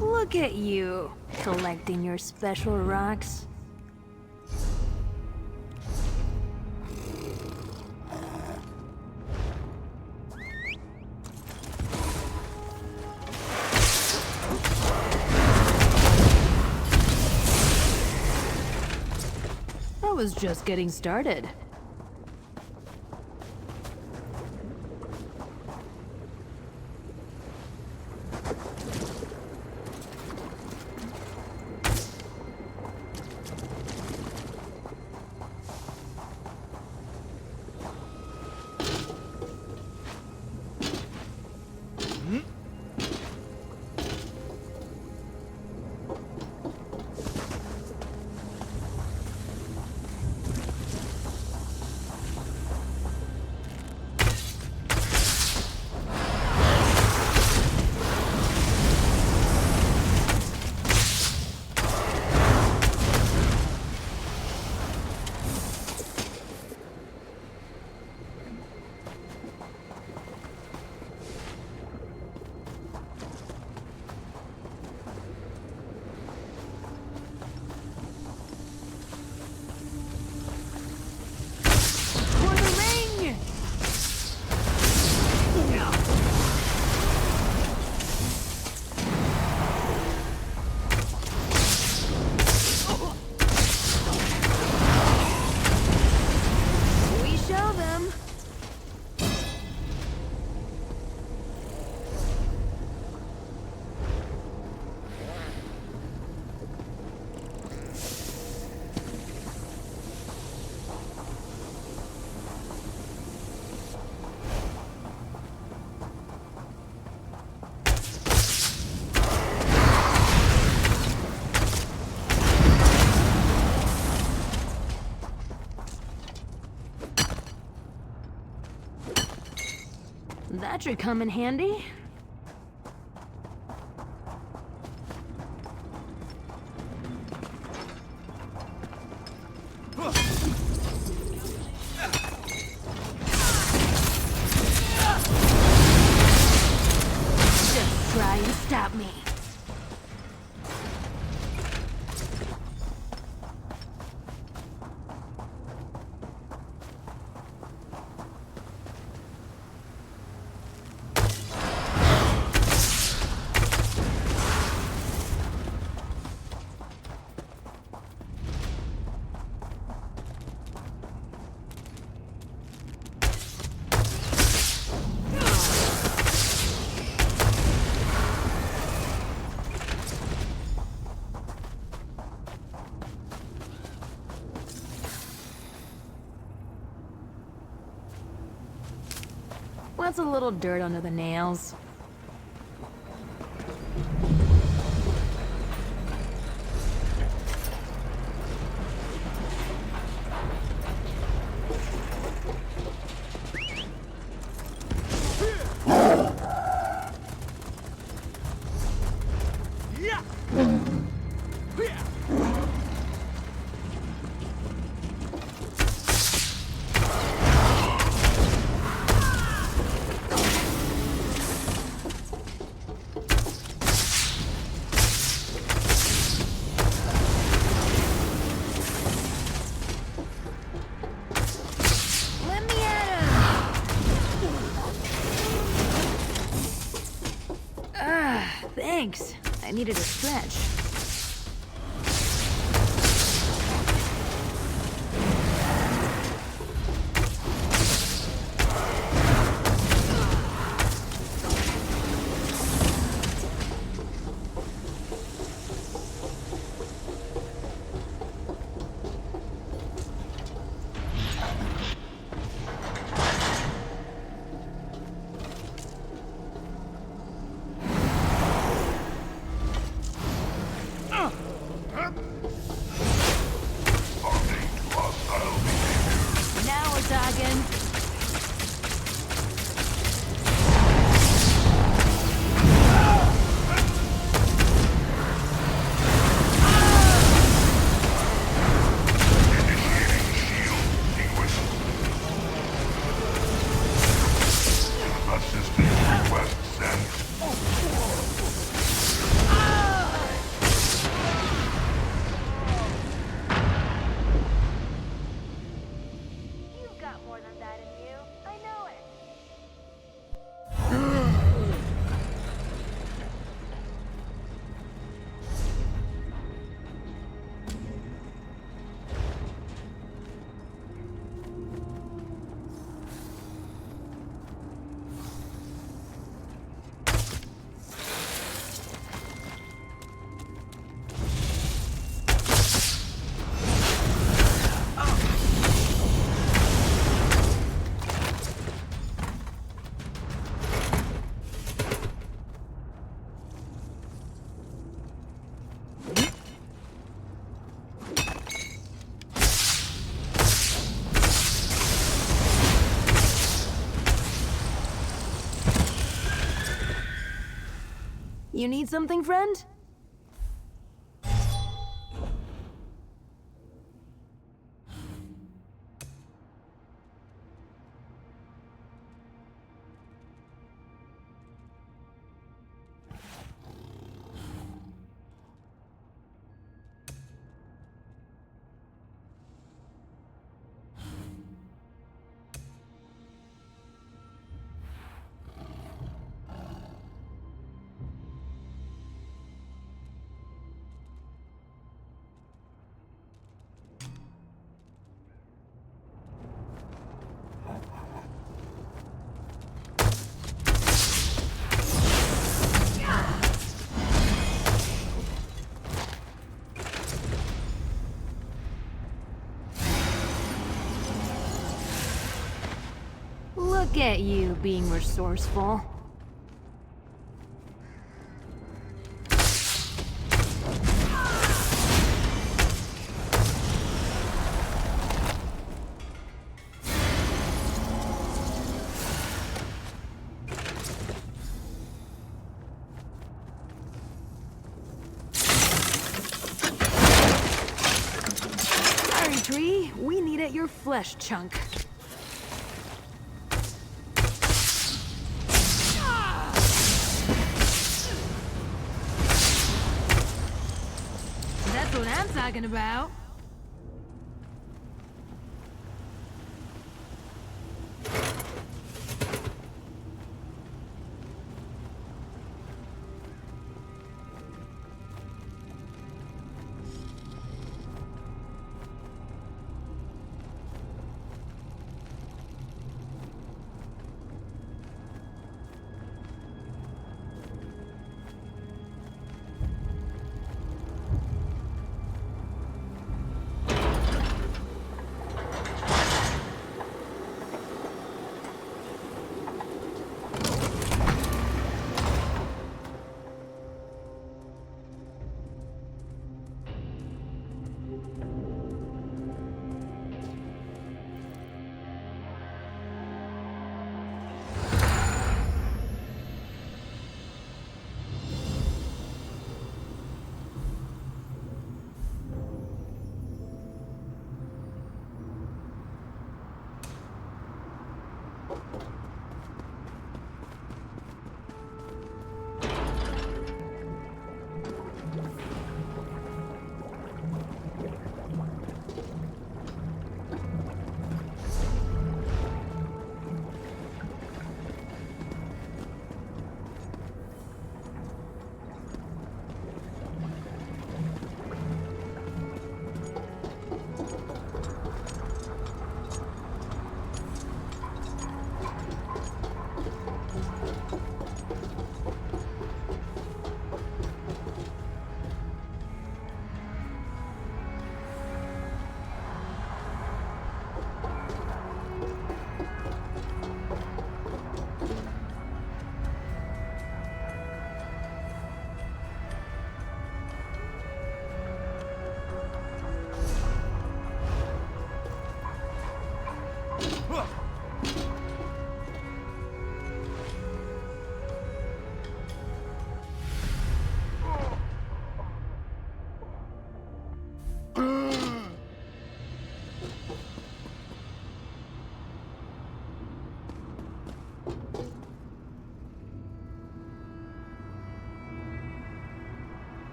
Look at you, collecting your special rocks. I was just getting started. That should come in handy. Just try and stop me. What's a little dirt under the nails? Thanks. I needed a stretch. You need something, friend? Look at you being resourceful. Sorry, Tree. We needed your flesh chunk. That's what I'm talking about.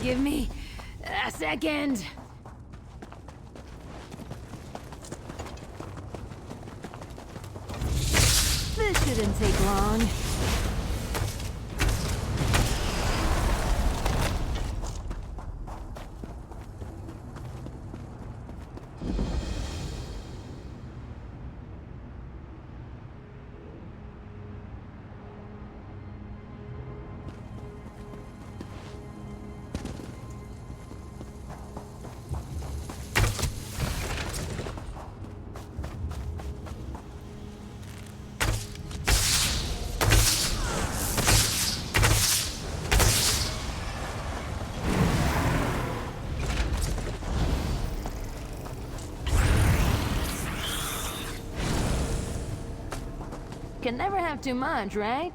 Give me a second. This shouldn't take long. Can never have too much, right?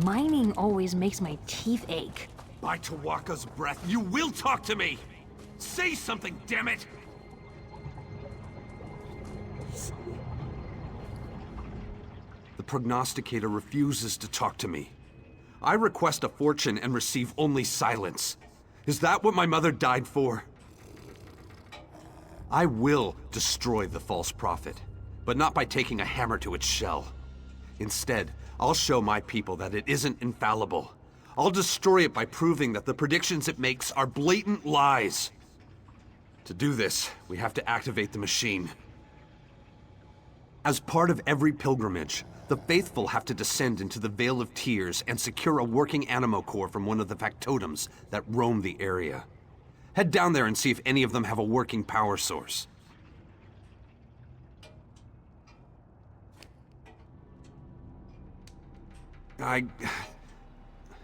Mining always makes my teeth ache. By Tawaka's breath, you will talk to me! Say something, damn it! The prognosticator refuses to talk to me. I request a fortune and receive only silence. Is that what my mother died for? I will destroy the false prophet, but not by taking a hammer to its shell. Instead, I'll show my people that it isn't infallible. I'll destroy it by proving that the predictions it makes are blatant lies. To do this, we have to activate the machine. As part of every pilgrimage, the faithful have to descend into the Vale of Tears and secure a working animo core from one of the factotums that roam the area. Head down there and see if any of them have a working power source.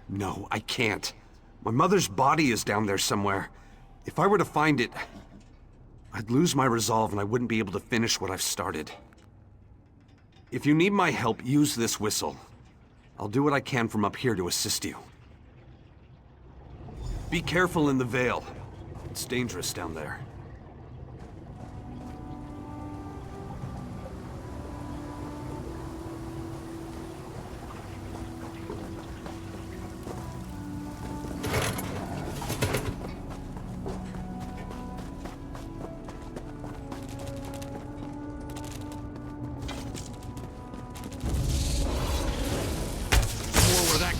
No, I can't. My mother's body is down there somewhere. If I were to find it, I'd lose my resolve and I wouldn't be able to finish what I've started. If you need my help, use this whistle. I'll do what I can from up here to assist you. Be careful in the Vale. It's dangerous down there.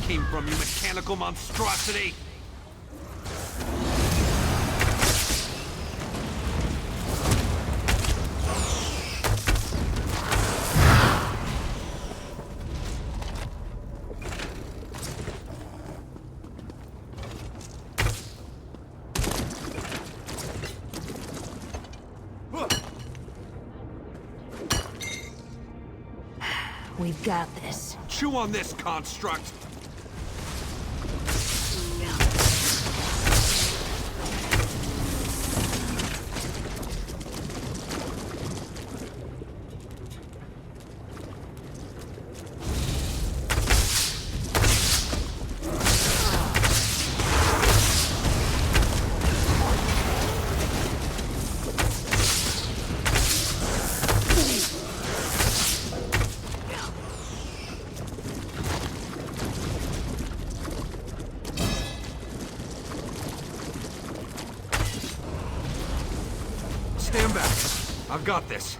Came from you, mechanical monstrosity! We've got this. Chew on this, construct! Stand back. I've got this.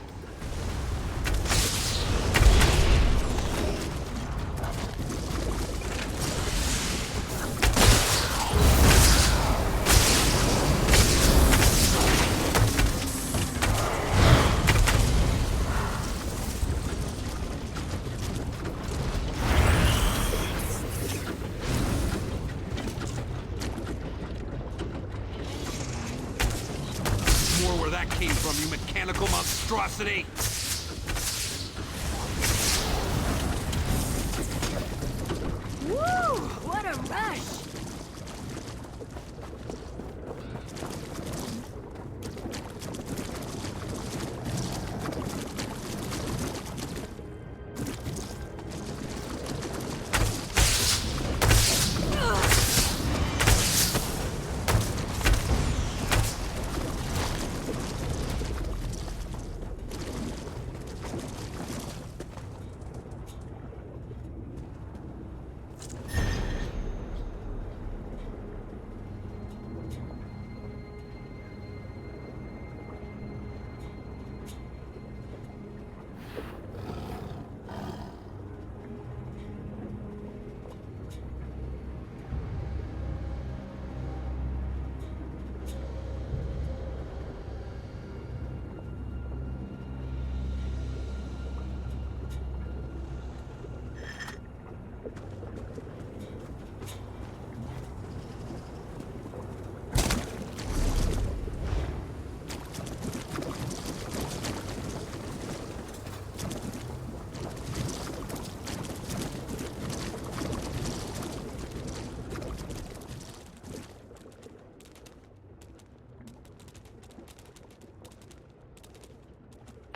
Where that came from, you mechanical monstrosity! Woo! What a rush!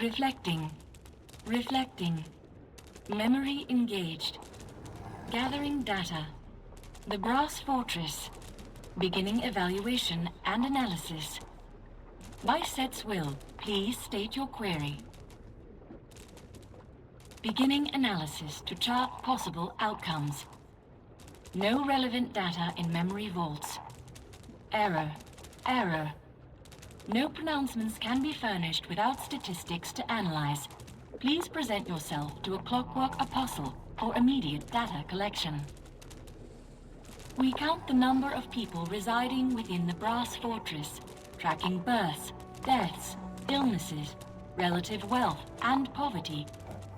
Reflecting. Reflecting. Memory engaged. Gathering data. The Brass Fortress. Beginning evaluation and analysis. By Set's will, please state your query. Beginning analysis to chart possible outcomes. No relevant data in memory vaults. Error. Error. No pronouncements can be furnished without statistics to analyze. Please present yourself to a Clockwork Apostle for immediate data collection. We count the number of people residing within the Brass Fortress, tracking births, deaths, illnesses, relative wealth, and poverty,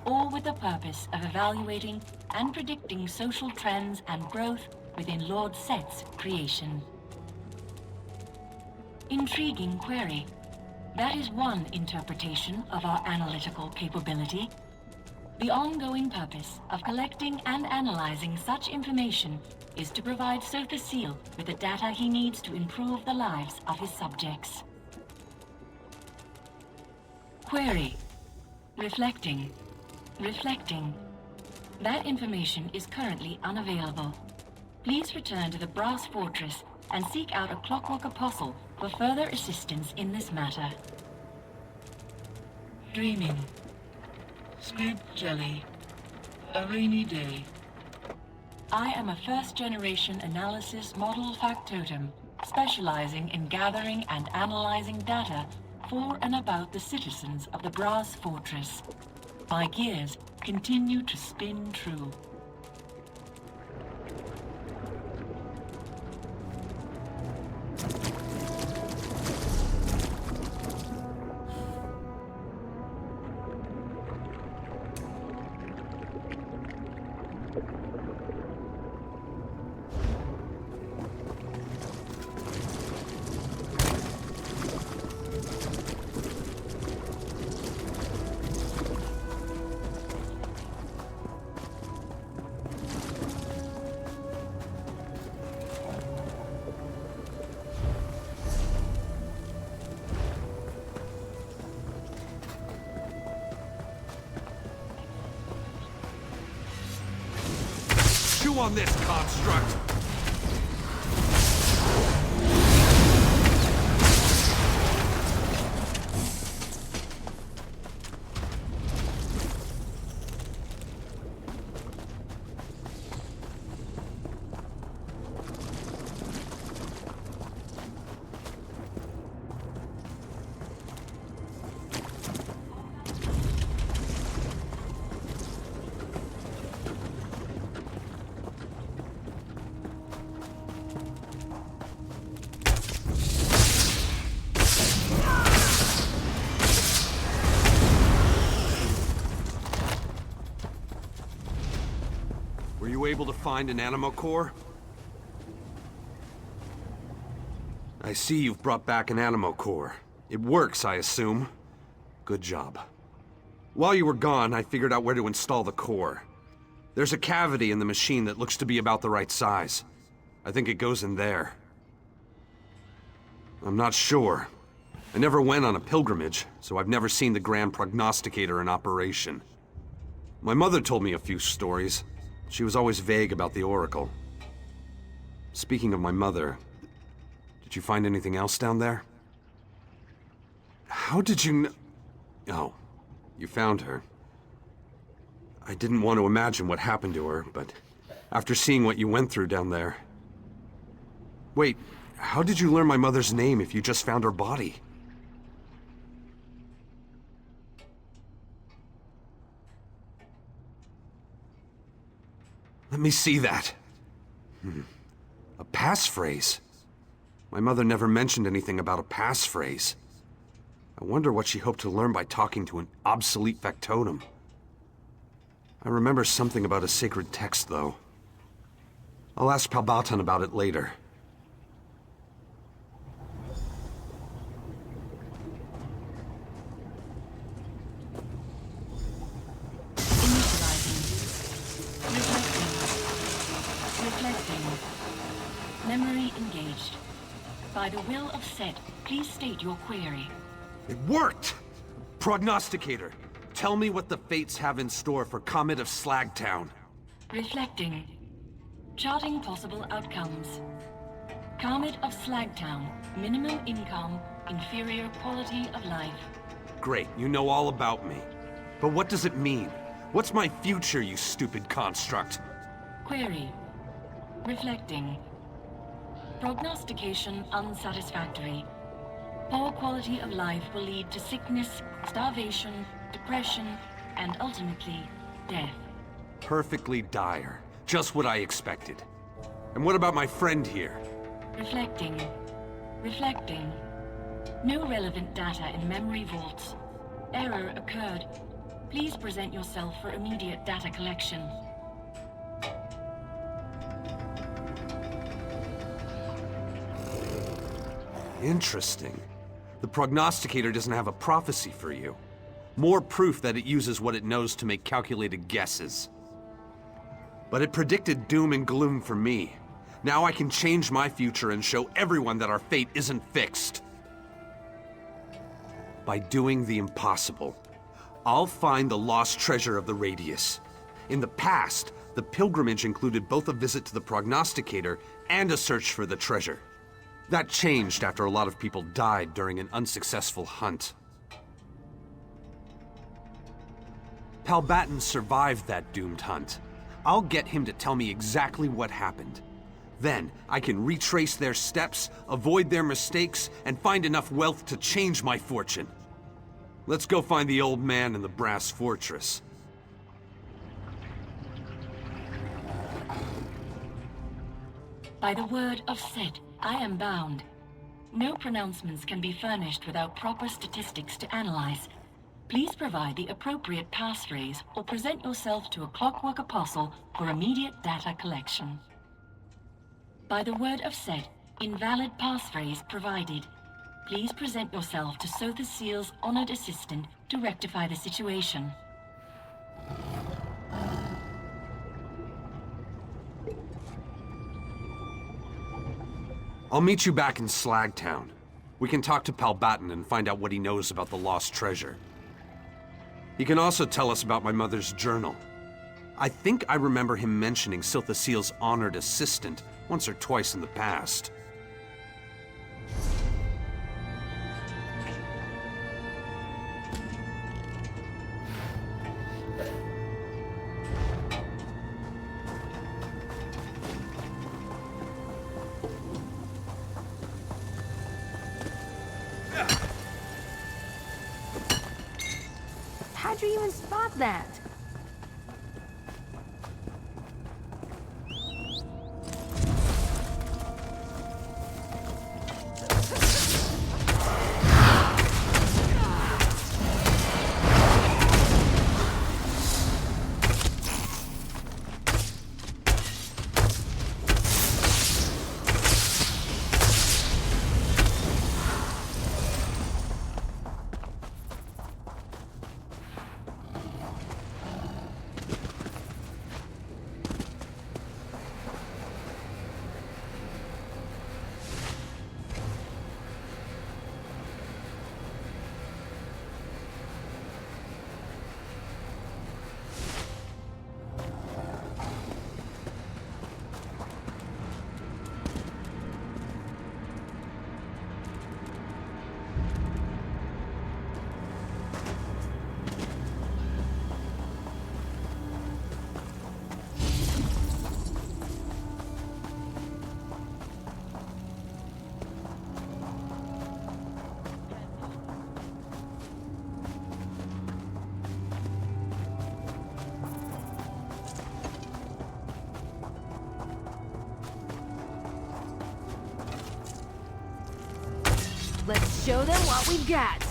all with the purpose of evaluating and predicting social trends and growth within Lord Set's creation. Intriguing query. That is one interpretation of our analytical capability. The ongoing purpose of collecting and analyzing such information is to provide Sotha Seal with the data he needs to improve the lives of his subjects. Query. Reflecting. Reflecting. That information is currently unavailable. Please return to the Brass Fortress and seek out a Clockwork Apostle for further assistance in this matter. Dreaming. Squib jelly. A rainy day. I am a first-generation analysis model factotum, specializing in gathering and analyzing data for and about the citizens of the Brass Fortress. My gears continue to spin true. Chew on this, construct! Were you able to find an animo core? I see you've brought back an animo core. It works, I assume. Good job. While you were gone, I figured out where to install the core. There's a cavity in the machine that looks to be about the right size. I think it goes in there. I'm not sure. I never went on a pilgrimage, so I've never seen the Grand Prognosticator in operation. My mother told me a few stories. She was always vague about the Oracle. Speaking of my mother, did you find anything else down there? How did you know? Oh, you found her. I didn't want to imagine what happened to her, but after seeing what you went through down there... Wait, how did you learn my mother's name if you just found her body? Let me see that. A passphrase. My mother never mentioned anything about a passphrase. I wonder what she hoped to learn by talking to an obsolete factotum. I remember something about a sacred text, though. I'll ask Palbatan about it later. Memory engaged. By the will of Set, please state your query. It worked! Prognosticator, tell me what the fates have in store for Comet of Slagtown. Reflecting. Charting possible outcomes. Comet of Slagtown. Minimum income, inferior quality of life. Great, you know all about me. But what does it mean? What's my future, you stupid construct? Query. Reflecting. Prognostication unsatisfactory. Poor quality of life will lead to sickness, starvation, depression, and ultimately, death. Perfectly dire. Just what I expected. And what about my friend here? Reflecting. Reflecting. No relevant data in memory vaults. Error occurred. Please present yourself for immediate data collection. Interesting. The prognosticator doesn't have a prophecy for you. More proof that it uses what it knows to make calculated guesses. But it predicted doom and gloom for me. Now I can change my future and show everyone that our fate isn't fixed. By doing the impossible, I'll find the lost treasure of the Radius. In the past, the pilgrimage included both a visit to the prognosticator and a search for the treasure. That changed after a lot of people died during an unsuccessful hunt. Palbatten survived that doomed hunt. I'll get him to tell me exactly what happened. Then, I can retrace their steps, avoid their mistakes, and find enough wealth to change my fortune. Let's go find the old man in the brass fortress. By the word of Set, I am bound. No pronouncements can be furnished without proper statistics to analyze. Please provide the appropriate passphrase or present yourself to a Clockwork Apostle for immediate data collection. By the word of Set, invalid passphrase provided. Please present yourself to Sotha Seal's honored assistant to rectify the situation. I'll meet you back in Slagtown. We can talk to Palbatten and find out what he knows about the lost treasure. He can also tell us about my mother's journal. I think I remember him mentioning Sotha Seal's honored assistant once or twice in the past. How'd you even spot that? Let's show them what we've got.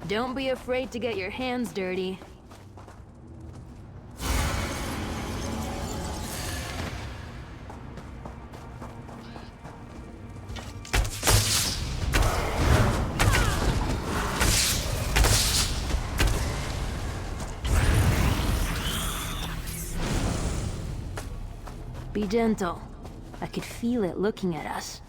Don't be afraid to get your hands dirty. Be gentle. I could feel it looking at us.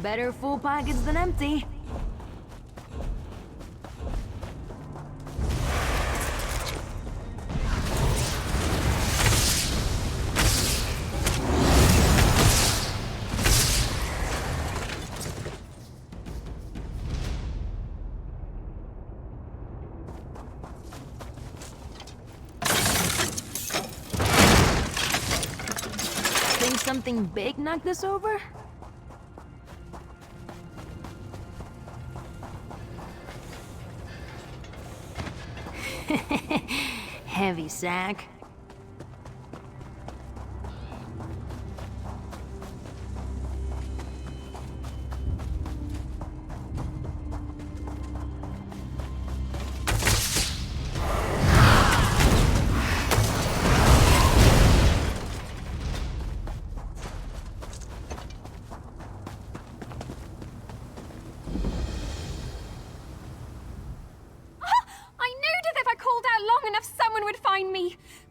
Better full pockets than empty. Think something big knocked this over? Heavy sack.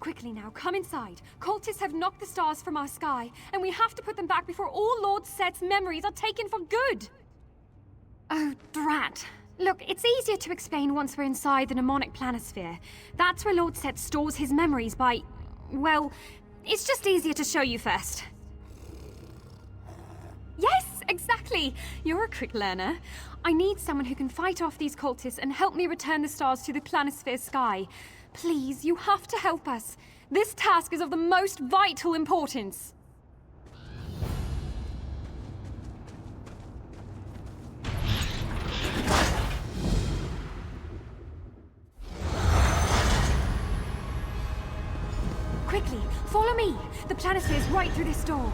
Quickly now, come inside. Cultists have knocked the stars from our sky, and we have to put them back before all Lord Set's memories are taken for good. Oh, drat. Look, it's easier to explain once we're inside the mnemonic planisphere. That's where Lord Set stores his memories by... well, it's just easier to show you first. Yes, Exactly! You're a quick learner. I need someone who can fight off these cultists and help me return the stars to the planisphere sky. Please, you have to help us. This task is of the most vital importance. Quickly, follow me. The planisphere is right through this door.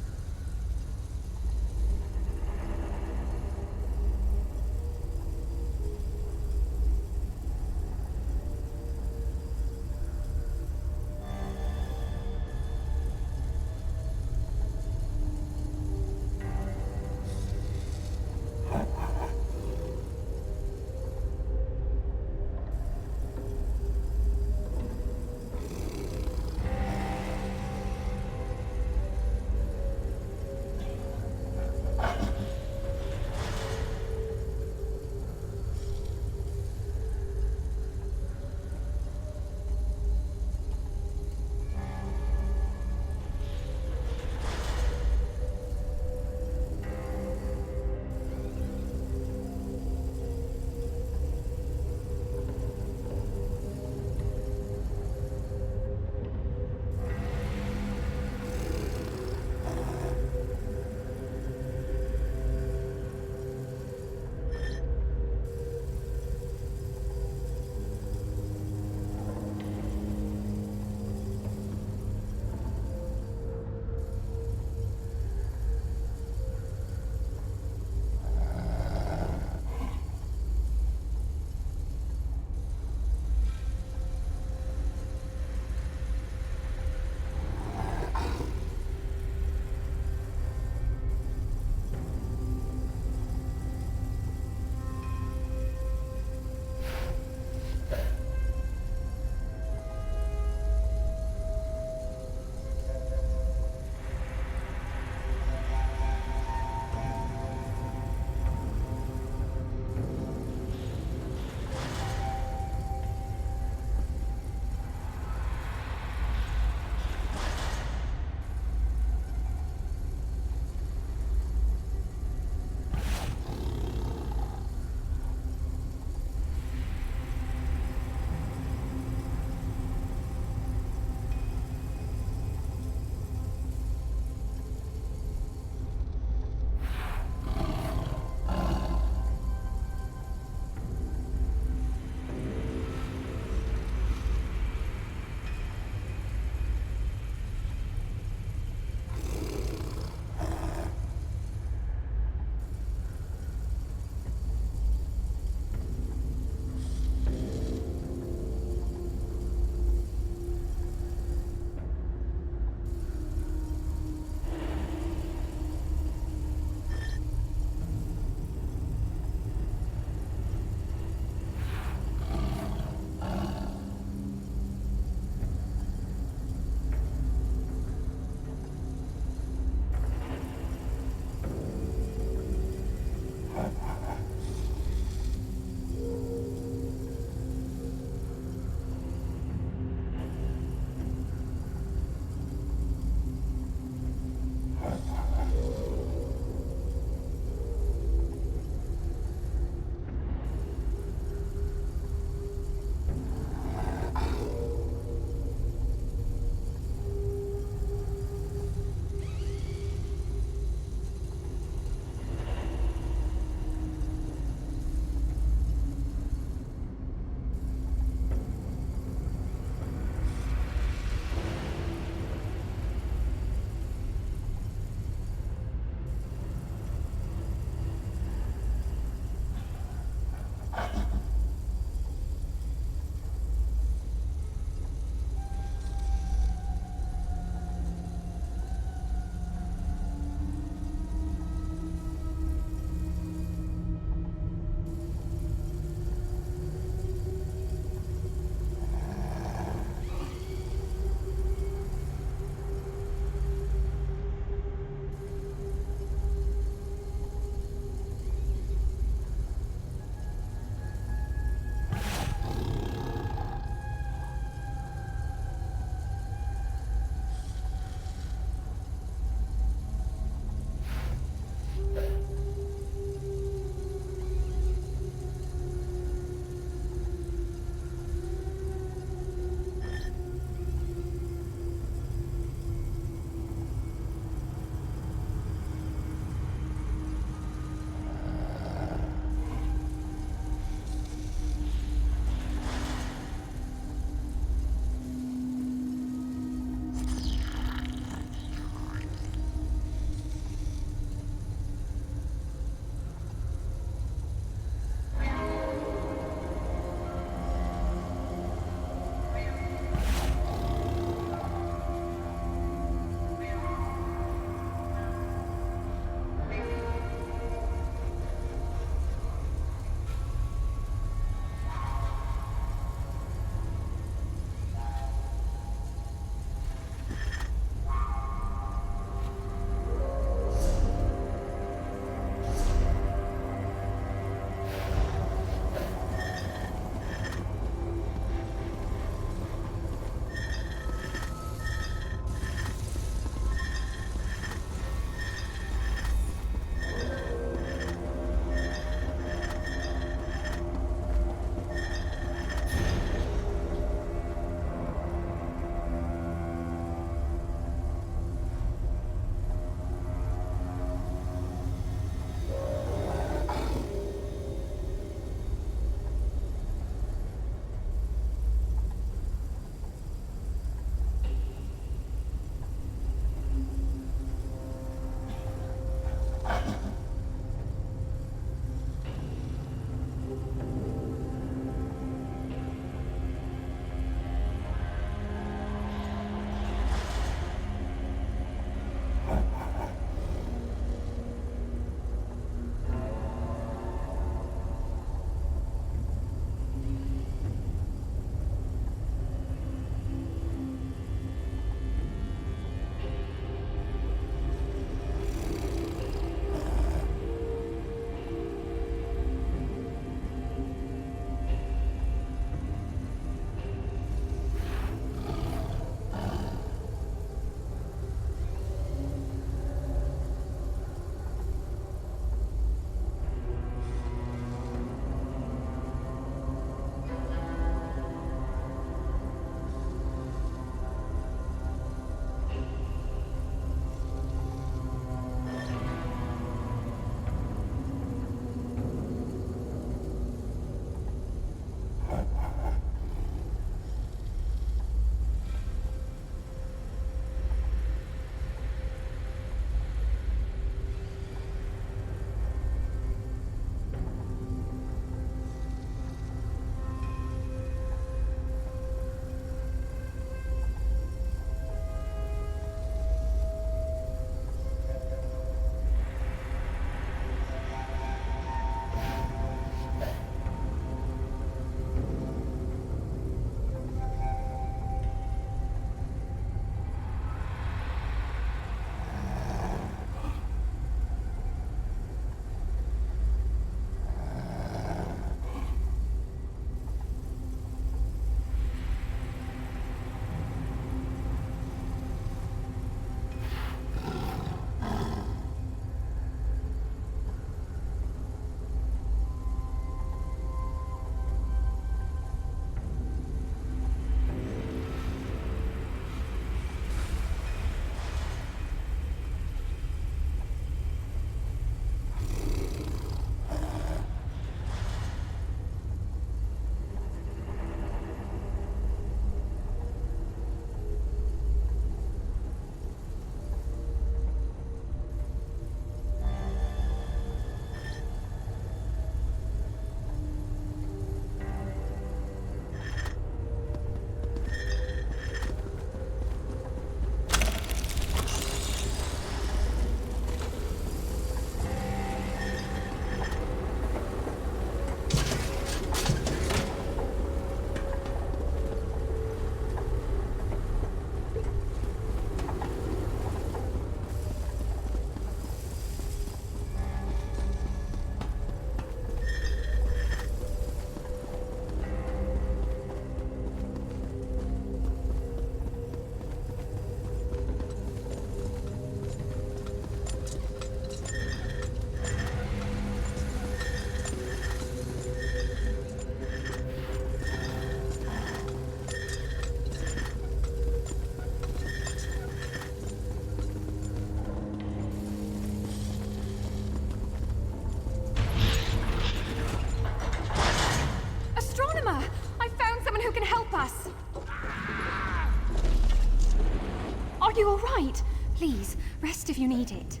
Please, rest if you need it.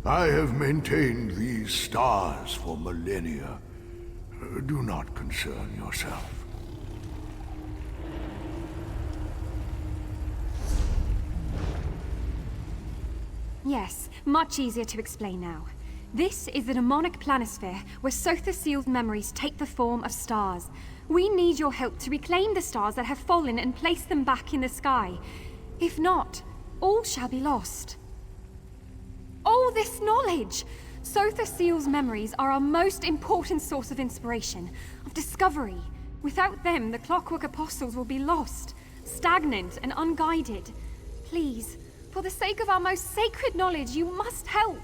I have maintained these stars for millennia. Do not concern yourself. Yes, much easier to explain now. This is the demonic planisphere where Sotha Seal's memories take the form of stars. We need your help to reclaim the stars that have fallen and place them back in the sky. If not, all shall be lost. All this knowledge! Sotha Seal's memories are our most important source of inspiration, of discovery. Without them, the Clockwork Apostles will be lost, stagnant and unguided. Please, for the sake of our most sacred knowledge, you must help.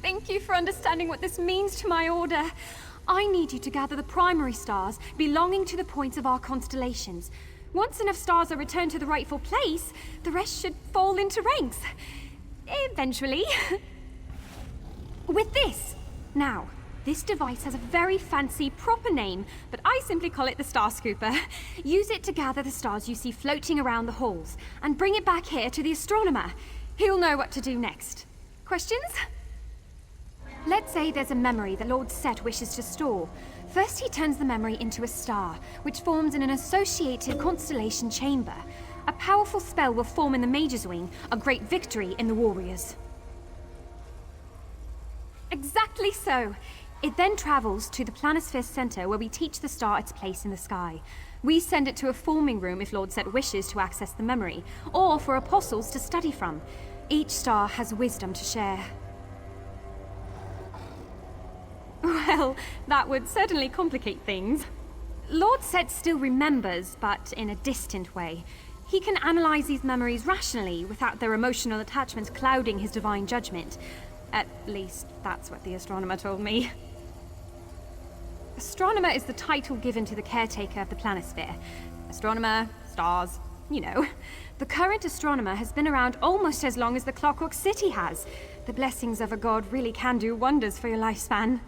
Thank you for understanding what this means to my order. I need you to gather the primary stars belonging to the points of our constellations. Once enough stars are returned to the rightful place, the rest should fall into ranks. Eventually. With this. Now, this device has a very fancy, proper name, but I simply call it the Star Scooper. Use it to gather the stars you see floating around the halls, and bring it back here to the astronomer. He'll know what to do next. Questions? Let's say there's a memory the Lord Set wishes to store. First he turns the memory into a star, which forms in an associated constellation chamber. A powerful spell will form in the Mage's Wing, a great victory in the Warriors. Exactly so. It then travels to the Planisphere Center where we teach the star its place in the sky. We send it to a forming room if Lord Set wishes to access the memory, or for apostles to study from. Each star has wisdom to share. Well, that would certainly complicate things. Lord Set still remembers, but in a distant way. He can analyze these memories rationally, without their emotional attachments clouding his divine judgment. At least, that's what the astronomer told me. Astronomer is the title given to the caretaker of the planisphere. Astronomer, stars, you know. The current astronomer has been around almost as long as the Clockwork City has. The blessings of a god really can do wonders for your lifespan.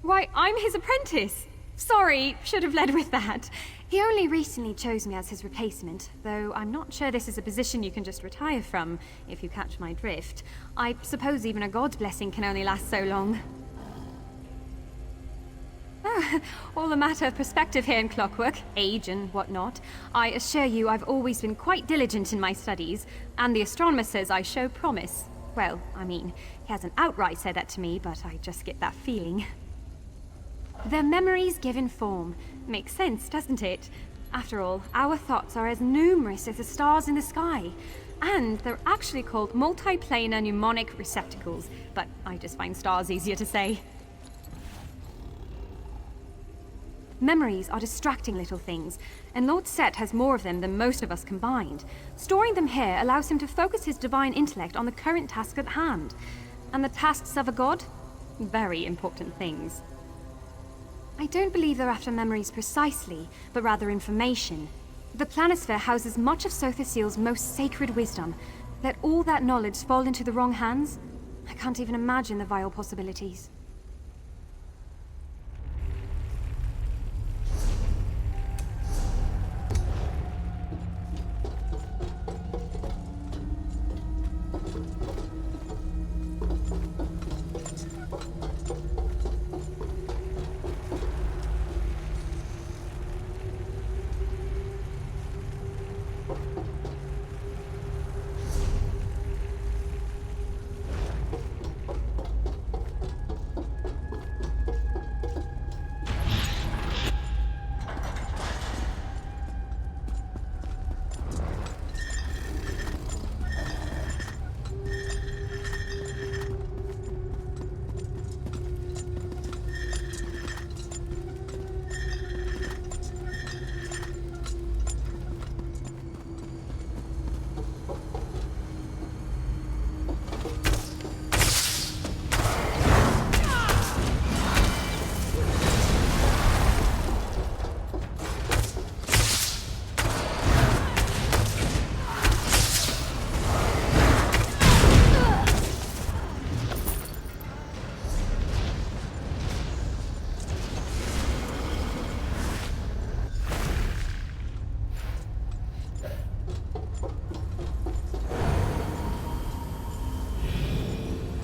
Why, I'm his apprentice! Sorry, should have led with that. He only recently chose me as his replacement, though I'm not sure this is a position you can just retire from, if you catch my drift. I suppose even a god's blessing can only last so long. Oh, all a matter of perspective here in Clockwork, age and whatnot. I assure you I've always been quite diligent in my studies, and the astronomer says I show promise. Well, I mean, he hasn't outright said that to me, but I just get that feeling. Their memories given form. Makes sense, doesn't it? After all, our thoughts are as numerous as the stars in the sky. And they're actually called multiplanar mnemonic receptacles, but I just find stars easier to say. Memories are distracting little things, and Lord Set has more of them than most of us combined. Storing them here allows him to focus his divine intellect on the current task at hand. And the tasks of a god? Very important things. I don't believe they're after memories precisely, but rather information. The planisphere houses much of Sotha Seal's most sacred wisdom. Let all that knowledge fall into the wrong hands? I can't even imagine the vile possibilities.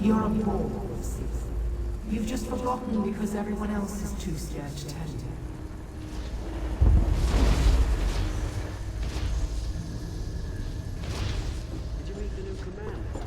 You're a Borg, Sith. You've just forgotten because everyone else is too scared to tell you. Did you read the new command?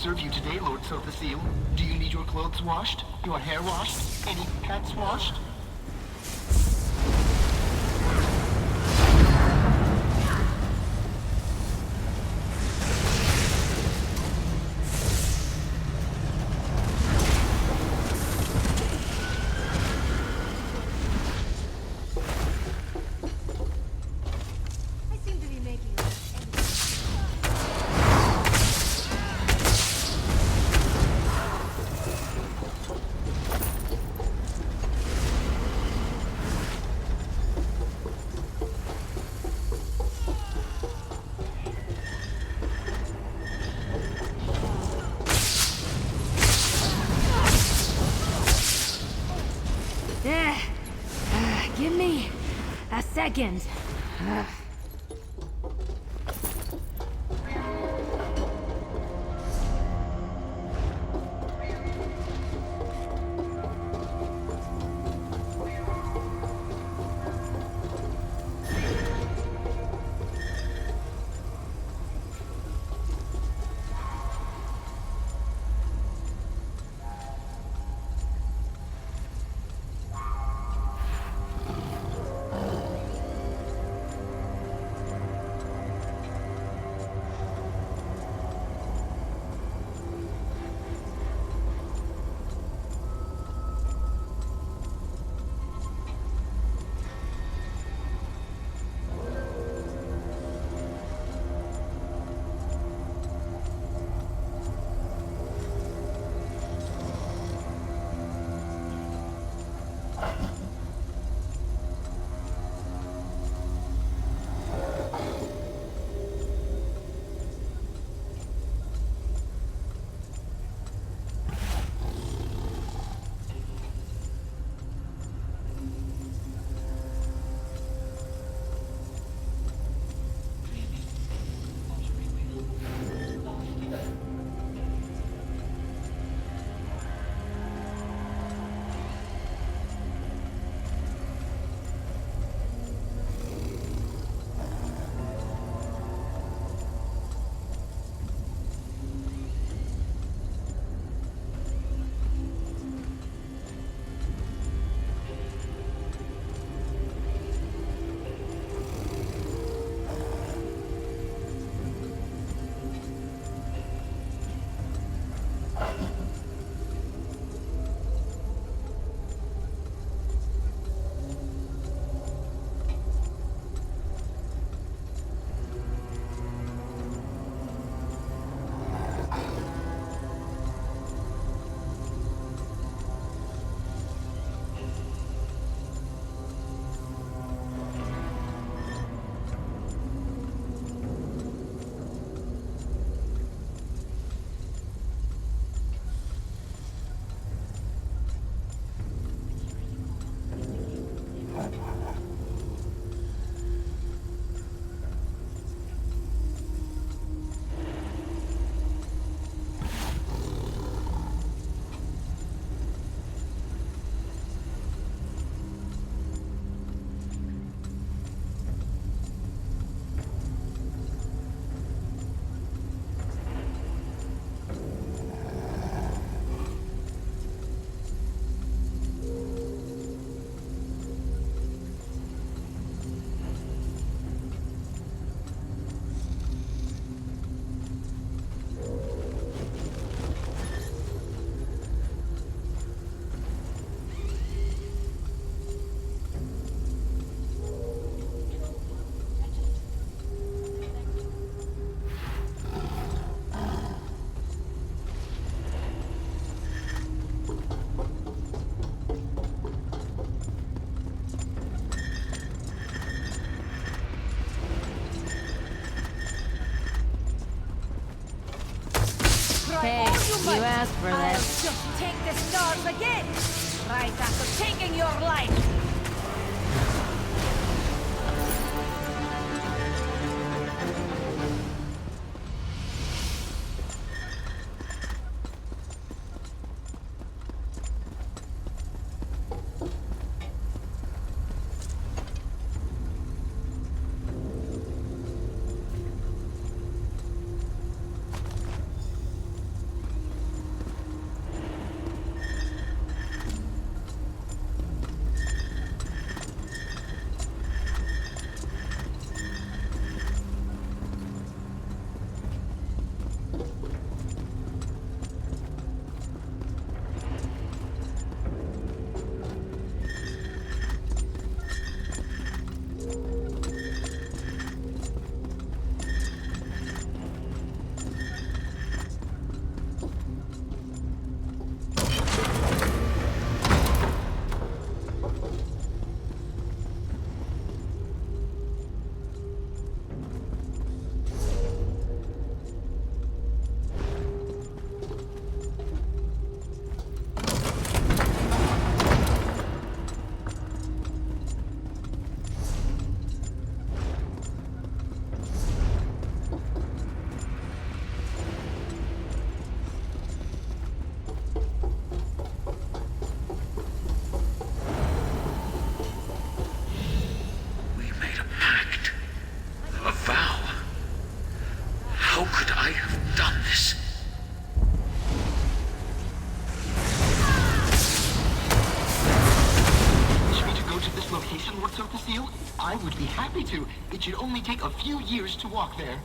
serve you today, Lord Sothasil? Do you need your clothes washed? Your hair washed? Any pets washed? I seem to be making give me a second. Hey, you asked for I'll this. just take the stars again, right after taking your life. I would be happy to. It should only take a few years to walk there.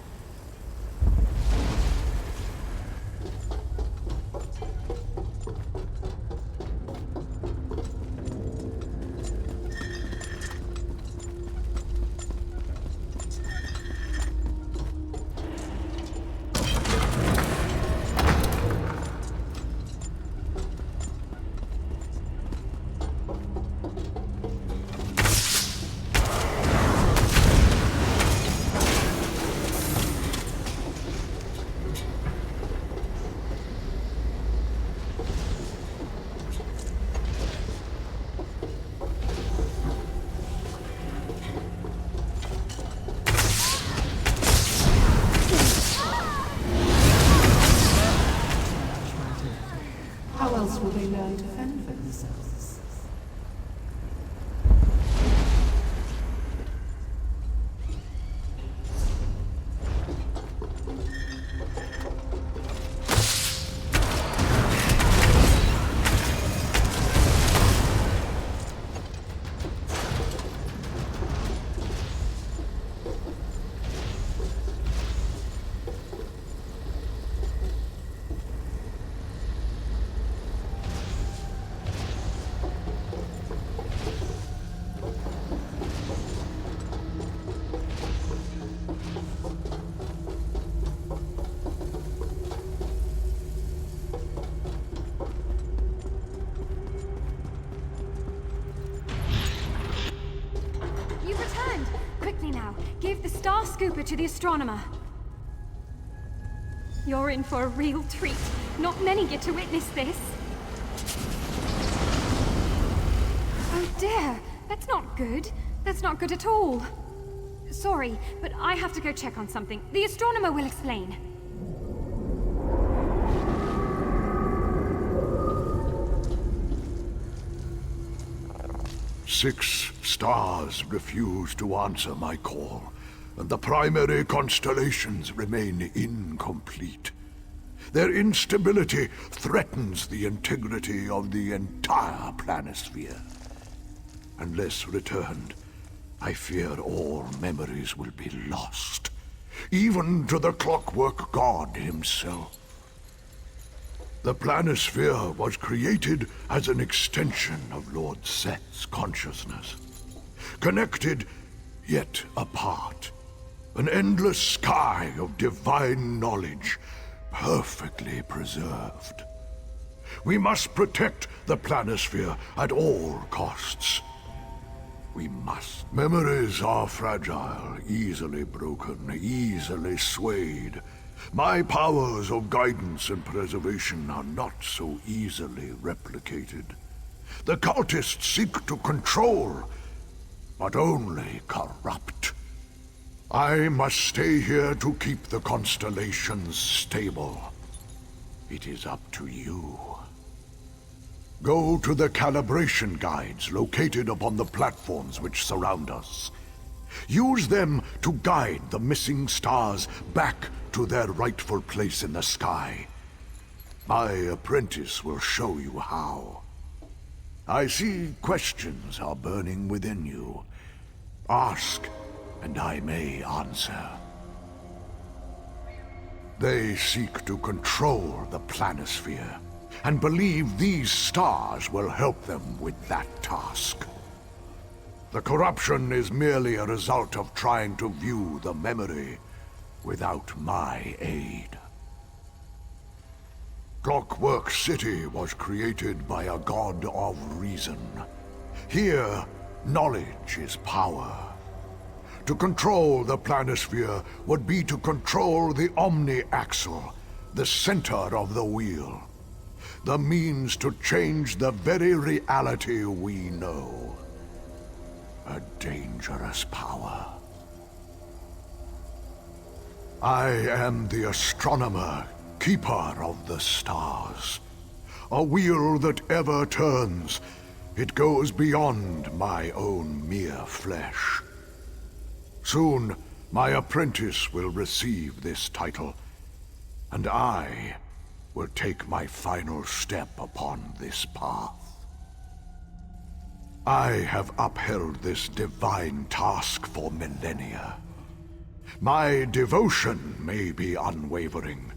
How else will they learn to fend for themselves? You've returned! Quickly now, give the Star Scooper to the astronomer. You're in for a real treat. Not many get to witness this. Oh dear, that's not good. That's not good at all. Sorry, but I have to go check on something. The astronomer will explain. Six stars refuse to answer my call, and the primary constellations remain incomplete. Their instability threatens the integrity of the entire planisphere. Unless returned, I fear all memories will be lost, even to the clockwork god himself. The planisphere was created as an extension of Lord Set's consciousness. Connected, yet apart. An endless sky of divine knowledge, perfectly preserved. We must protect the planisphere at all costs. We must. Memories are fragile, easily broken, easily swayed. My powers of guidance and preservation are not so easily replicated. The cultists seek to control, but only corrupt. I must stay here to keep the constellations stable. It is up to you. Go to the calibration guides located upon the platforms which surround us. Use them to guide the missing stars back to their rightful place in the sky. My apprentice will show you how. I see questions are burning within you. Ask, and I may answer. They seek to control the planisphere, and believe these stars will help them with that task. The corruption is merely a result of trying to view the memory without my aid. Clockwork City was created by a god of reason. Here, knowledge is power. To control the planisphere would be to control the omni-axle, the center of the wheel. The means to change the very reality we know. A dangerous power. I am the astronomer, keeper of the stars. A wheel that ever turns. It goes beyond my own mere flesh. Soon, my apprentice will receive this title, and I will take my final step upon this path. I have upheld this divine task for millennia. My devotion may be unwavering,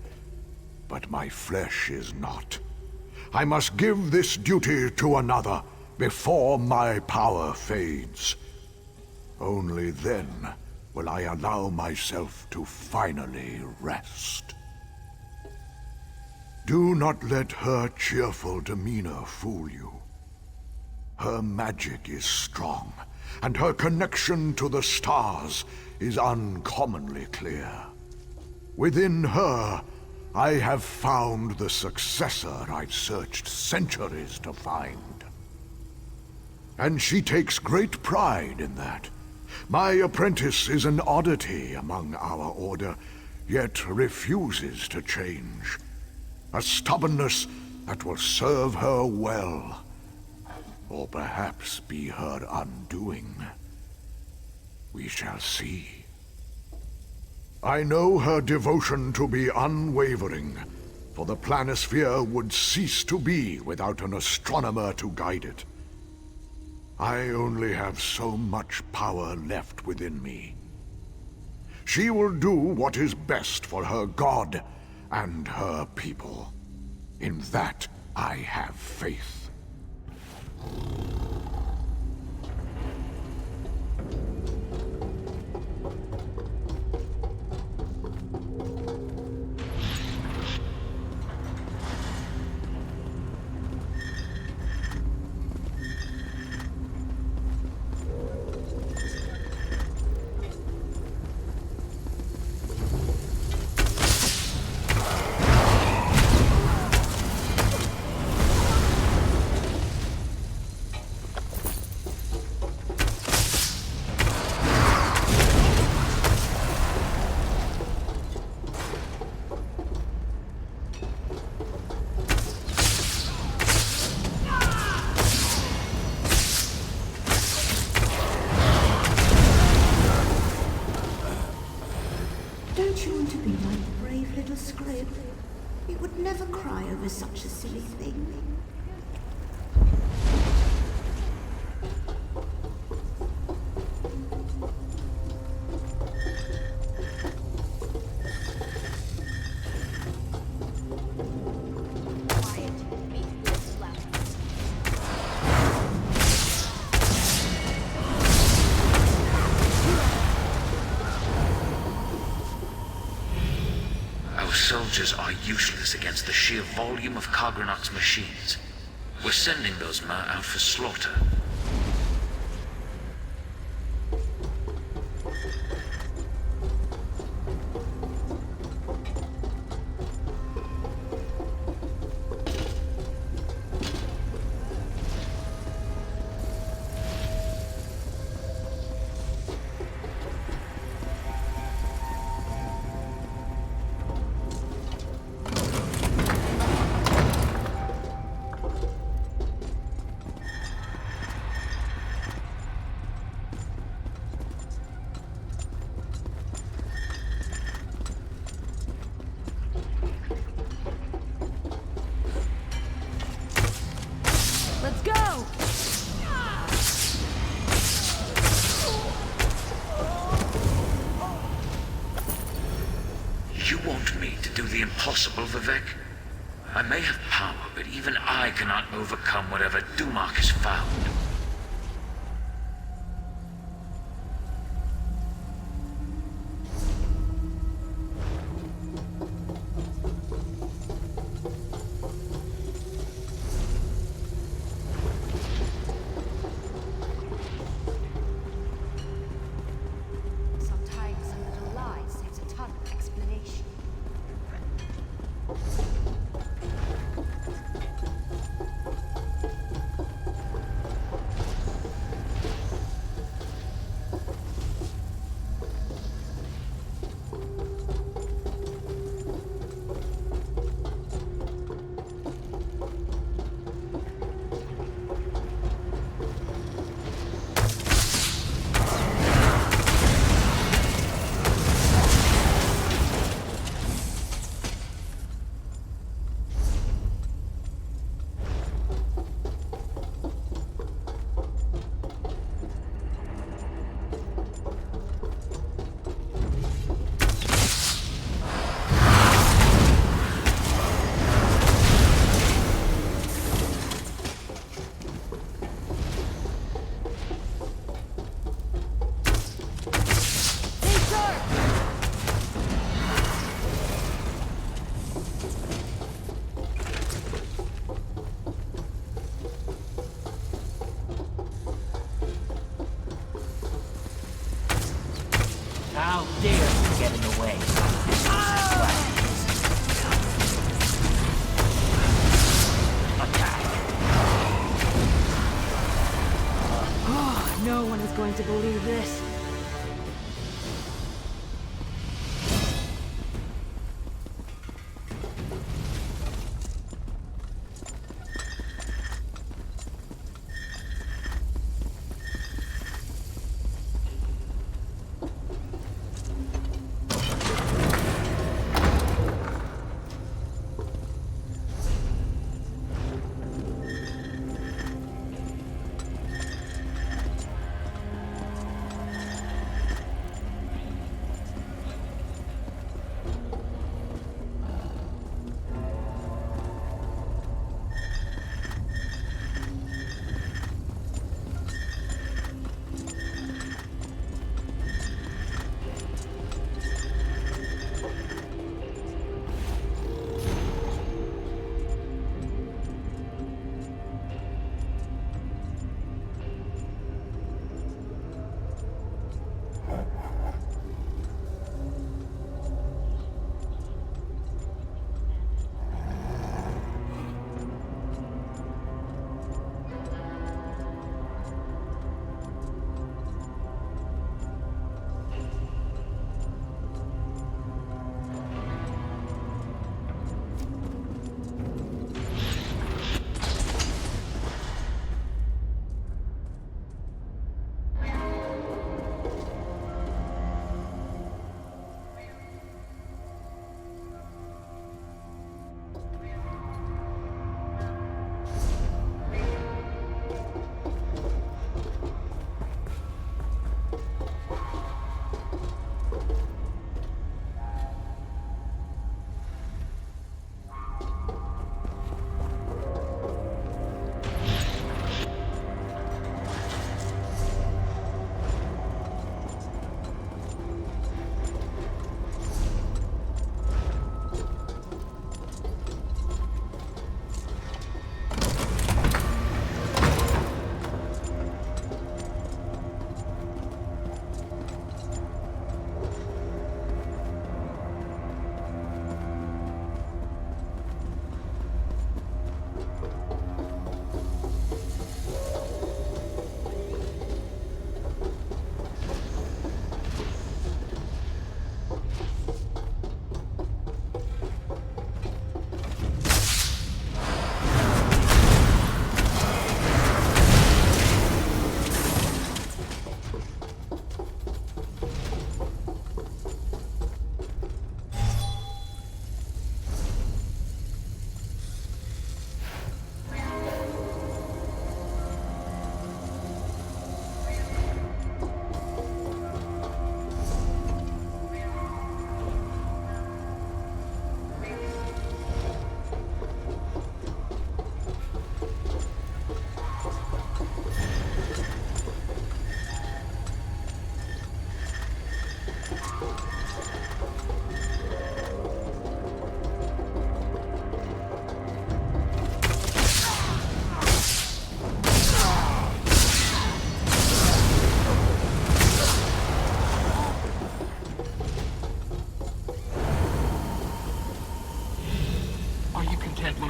but my flesh is not. I must give this duty to another before my power fades. Only then will I allow myself to finally rest. Do not let her cheerful demeanor fool you. Her magic is strong, and her connection to the stars is uncommonly clear. Within her, I have found the successor I've searched centuries to find. And she takes great pride in that. My apprentice is an oddity among our order, yet refuses to change. A stubbornness that will serve her well, or perhaps be her undoing. We shall see. I know her devotion to be unwavering, for the planisphere would cease to be without an astronomer to guide it. I only have so much power left within me. She will do what is best for her god and her people. In that I have faith. Don't you want to be like the brave little scrib? It would never cry over such a silly thing. Soldiers are useless against the sheer volume of Kargranok's machines. We're sending those Ma out for slaughter. Let's go! You want me to do the impossible, Vivek? I may have power, but even I cannot overcome whatever Dumark has found. Sometimes a little lie saves a ton of explanation. How dare you get in the way? Attack! Oh, no one is going to believe this.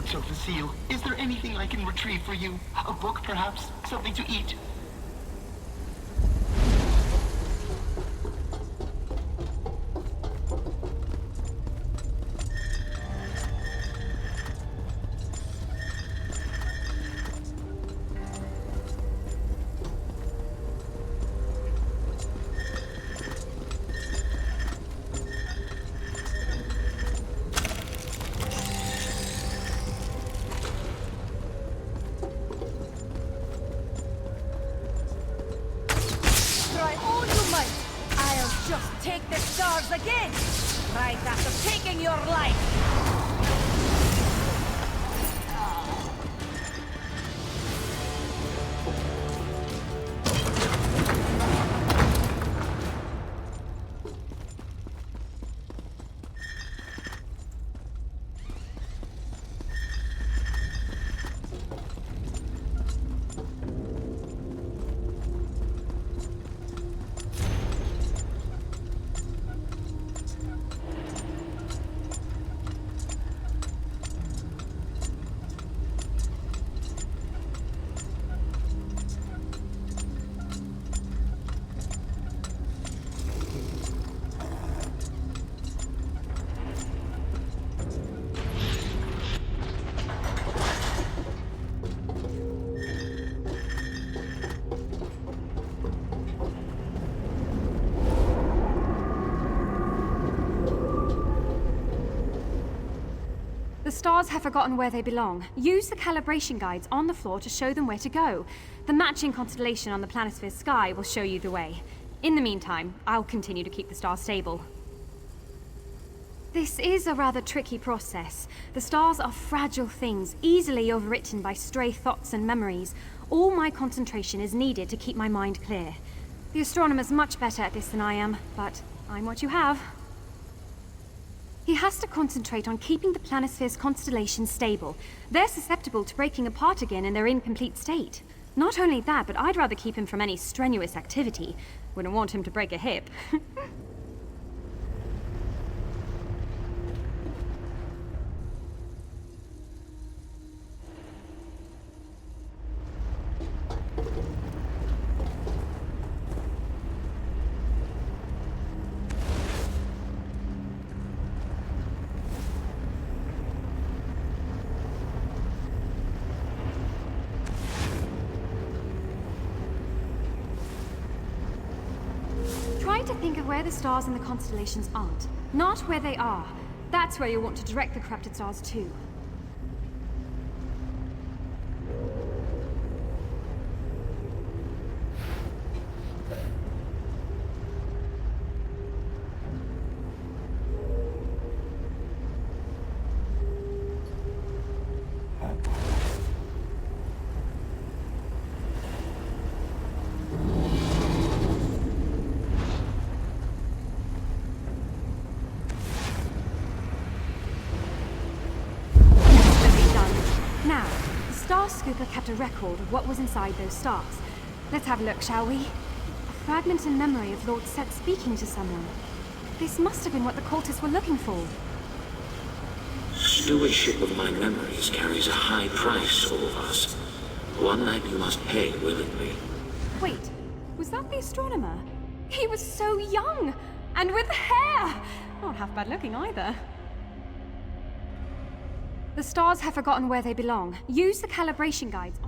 So to seal, is there anything I can retrieve for you? A book, perhaps? Something to eat? Take the stars again! Right after taking your life! stars have forgotten where they belong. Use the calibration guides on the floor to show them where to go. The matching constellation on the planisphere's sky will show you the way. In the meantime, I'll continue to keep the stars stable. This is a rather tricky process. The stars are fragile things, easily overwritten by stray thoughts and memories. All my concentration is needed to keep my mind clear. The astronomer's much better at this than I am, but I'm what you have. He has to concentrate on keeping the planisphere's constellations stable. They're susceptible to breaking apart again in their incomplete state. Not only that, but I'd rather keep him from any strenuous activity. Wouldn't want him to break a hip. Try to think of where the stars in the constellations aren't, not where they are. That's where you want to direct the corrupted stars to. Scooper kept a record of what was inside those stars. Let's have a look, shall we? A fragment in memory of Lord Set speaking to someone. This must have been what the cultists were looking for. Stewardship of my memories carries a high price, all of us. One that you must pay willingly. Wait, was that the astronomer? He was so young! And with hair! Not half bad looking either. The stars have forgotten where they belong. Use the calibration guides.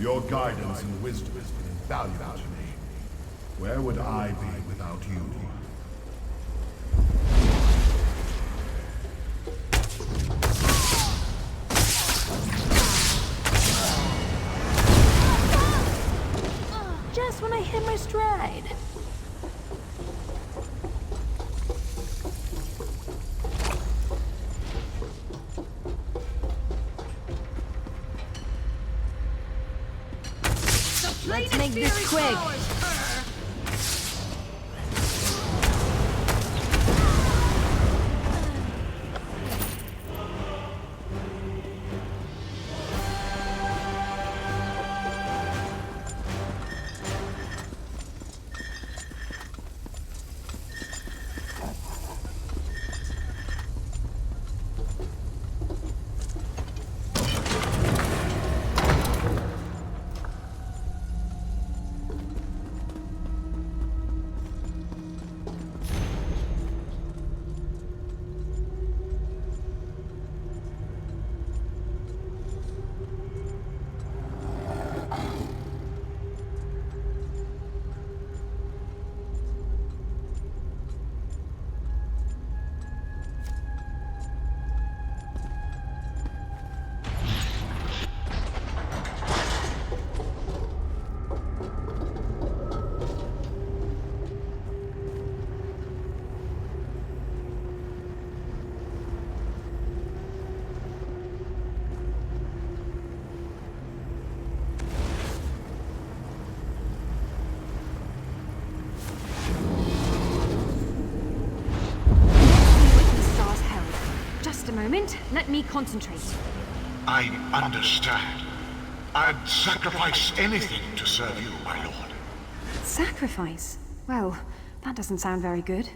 Your guidance and wisdom has been invaluable to me. Where would I be without you? Just when I hit my stride. Let's make this quick. moment. Let me concentrate. I understand. I'd sacrifice anything to serve you, my lord. Sacrifice? Well, that doesn't sound very good.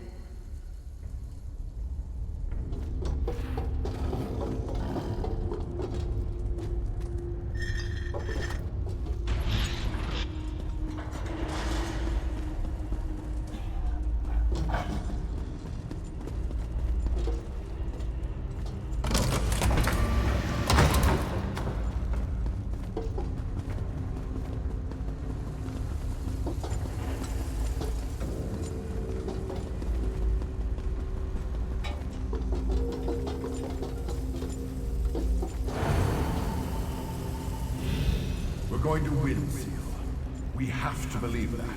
We're going to win, Seal. We have to believe that.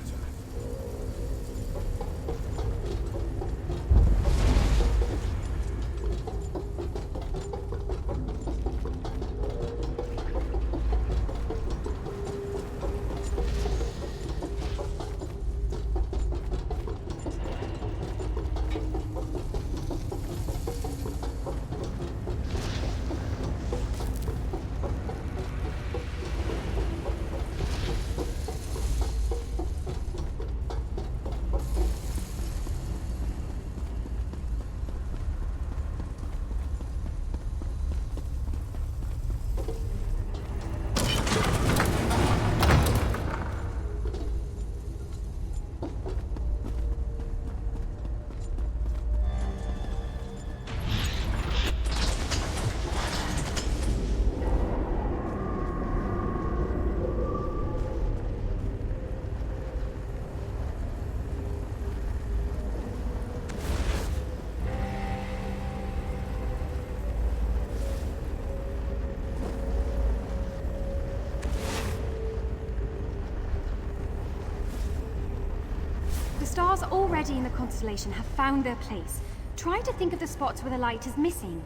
The stars already in the constellation have found their place. Try to think of the spots where the light is missing.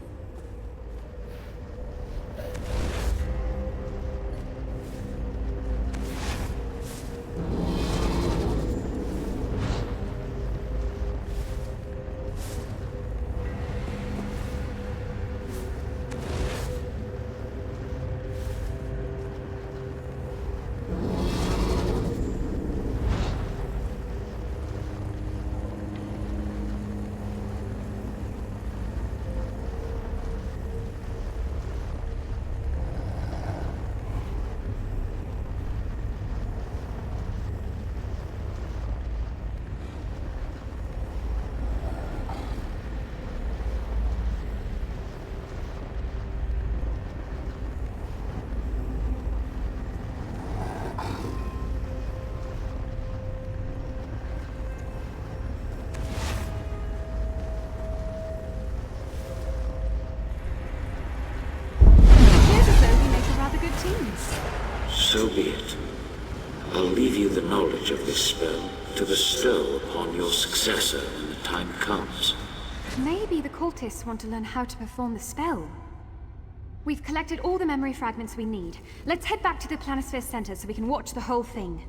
So be it. I'll leave you the knowledge of this spell to bestow upon your successor when the time comes. Maybe the cultists want to learn how to perform the spell. We've collected all the memory fragments we need. Let's head back to the Planisphere Center so we can watch the whole thing.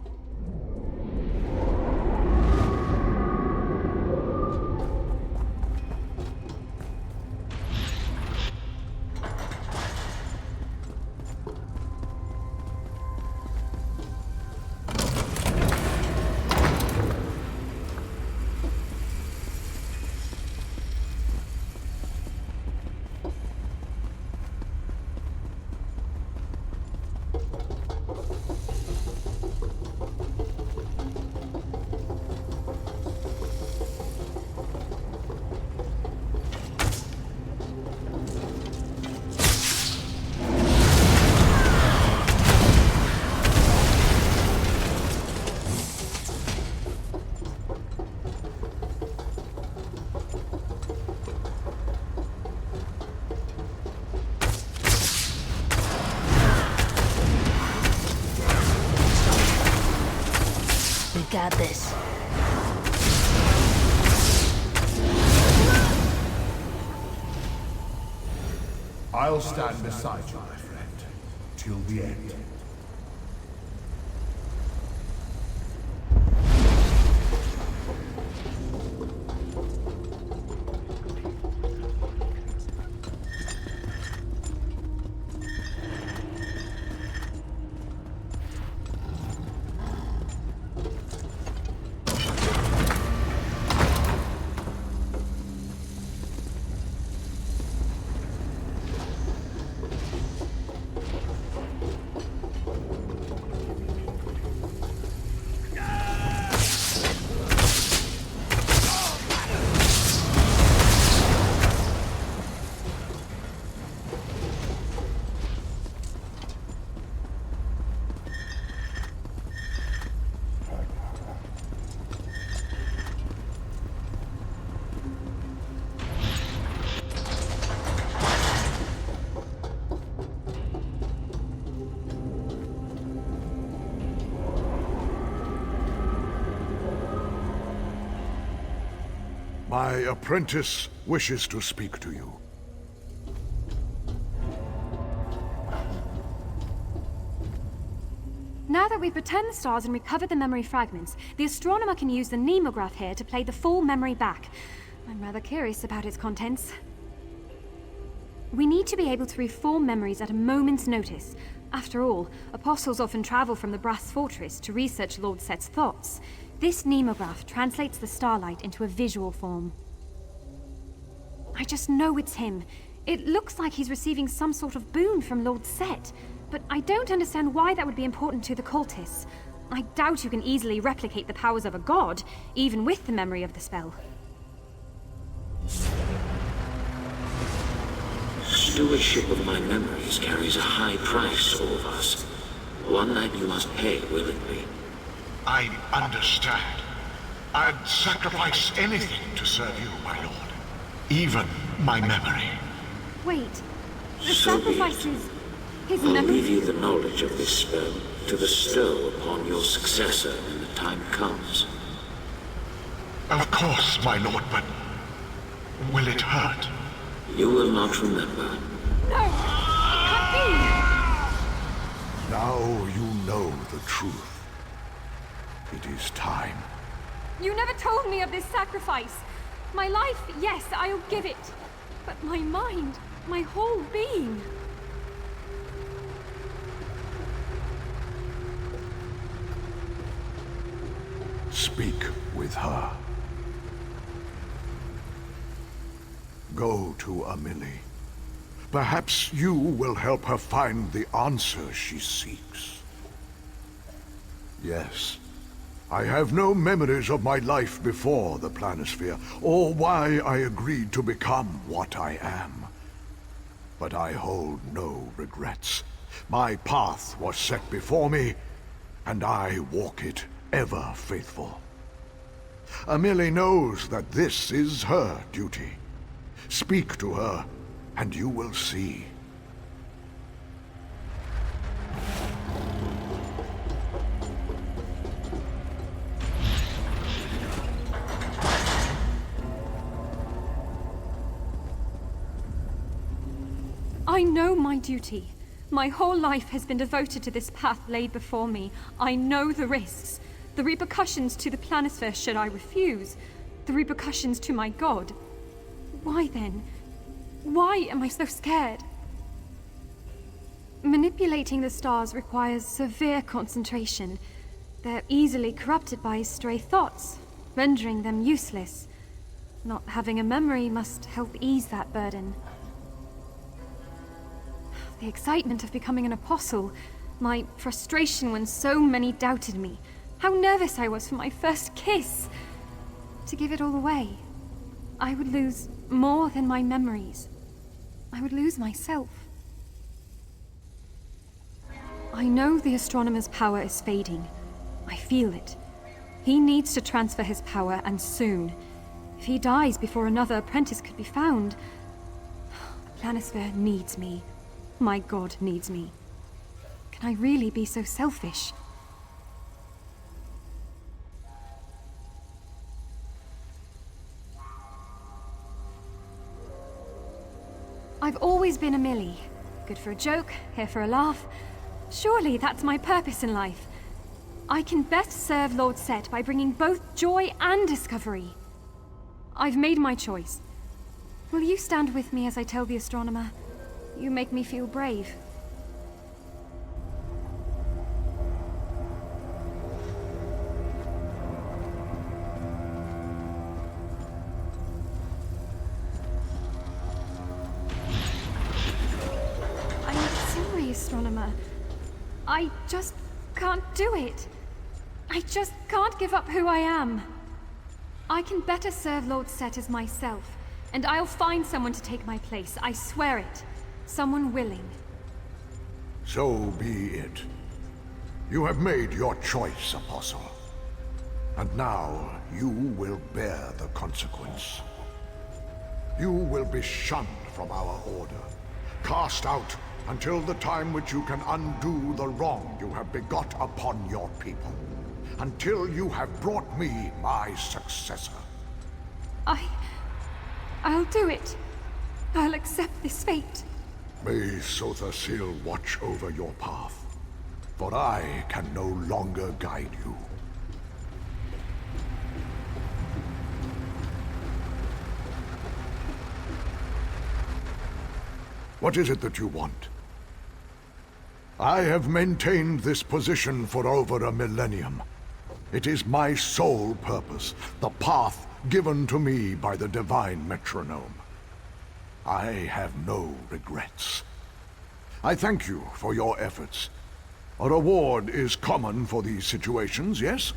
Got this. I'll stand beside you, my friend, till the end. My apprentice wishes to speak to you. Now that we've returned the stars and recovered the memory fragments, the astronomer can use the nemograph here to play the full memory back. I'm rather curious about its contents. We need to be able to reform memories at a moment's notice. After all, apostles often travel from the Brass Fortress to research Lord Set's thoughts. This nemograph translates the starlight into a visual form. I just know it's him. It looks like he's receiving some sort of boon from Lord Set, but I don't understand why that would be important to the cultists. I doubt you can easily replicate the powers of a god, even with the memory of the spell. Stewardship of my memories carries a high price, all of us. One that you must pay willingly. I understand. I'd sacrifice anything to serve you, my lord. Even my memory. Wait, the sacrifice is his I'll memory? leave you the knowledge of this spell to bestow upon your successor when the time comes. Of course, my lord, but will it hurt? You will not remember. No! It can't be! Now you know the truth. It is time. You never told me of this sacrifice. My life, yes, I'll give it. But my mind, my whole being. Speak with her. Go to Amelie. Perhaps you will help her find the answer she seeks. Yes, I have no memories of my life before the planisphere, or why I agreed to become what I am. But I hold no regrets. My path was set before me, and I walk it ever faithful. Amelie knows that this is her duty. Speak to her, and you will see. I know my duty. My whole life has been devoted to this path laid before me. I know the risks. The repercussions to the planisphere should I refuse. The repercussions to my god. Why then? Why am I so scared? Manipulating the stars requires severe concentration. They're easily corrupted by stray thoughts, rendering them useless. Not having a memory must help ease that burden. The excitement of becoming an apostle, my frustration when so many doubted me, how nervous I was for my first kiss. To give it all away, I would lose more than my memories. I would lose myself. I know the astronomer's power is fading. I feel it. He needs to transfer his power, and soon. If he dies before another apprentice could be found, the planisphere needs me. My god needs me. Can I really be so selfish? I've always been Amelie. Good for a joke, here for a laugh. Surely that's my purpose in life. I can best serve Lord Set by bringing both joy and discovery. I've made my choice. Will you stand with me as I tell the astronomer? You make me feel brave. I'm sorry, astronomer. I just can't do it. I just can't give up who I am. I can better serve Lord Set as myself, and I'll find someone to take my place, I swear it. Someone willing. So be it. You have made your choice, Apostle. And now you will bear the consequence. You will be shunned from our order, cast out until the time which you can undo the wrong you have begot upon your people, until you have brought me my successor. I'll do it. I'll accept this fate. May Sotha-Sil watch over your path, for I can no longer guide you. What is it that you want? I have maintained this position for over a millennium. It is my sole purpose, the path given to me by the divine metronome. I have no regrets. I thank you for your efforts. A reward is common for these situations, yes?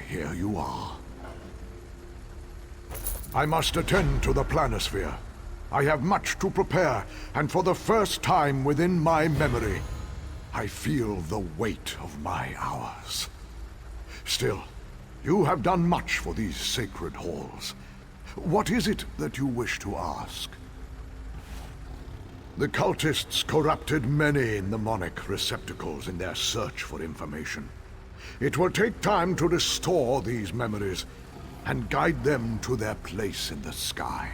Here you are. I must attend to the planisphere. I have much to prepare, and for the first time within my memory, I feel the weight of my hours. Still, you have done much for these sacred halls. What is it that you wish to ask? The cultists corrupted many mnemonic receptacles in their search for information. It will take time to restore these memories and guide them to their place in the sky.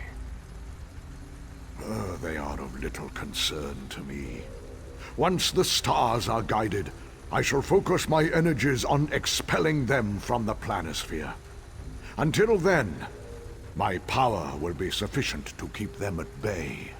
They are of little concern to me. Once the stars are guided, I shall focus my energies on expelling them from the planisphere. Until then, my power will be sufficient to keep them at bay.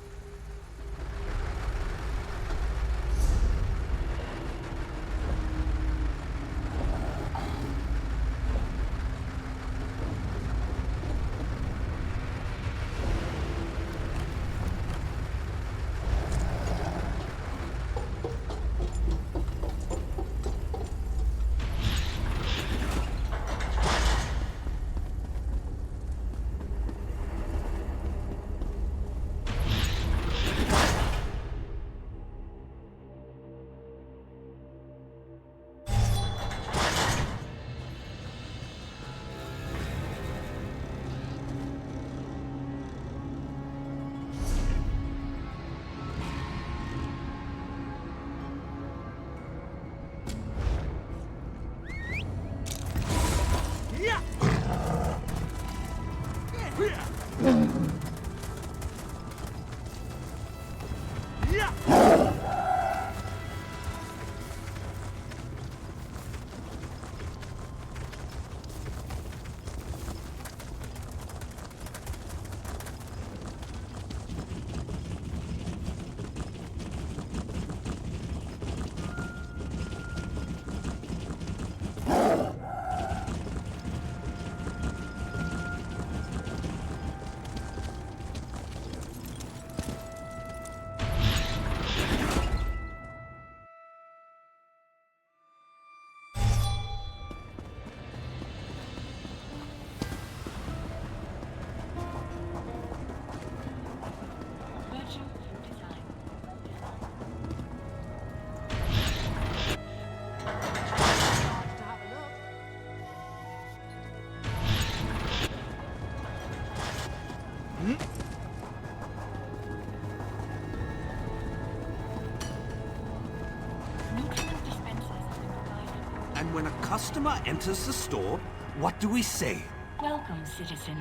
And when a customer enters the store, what do we say? Welcome, citizen.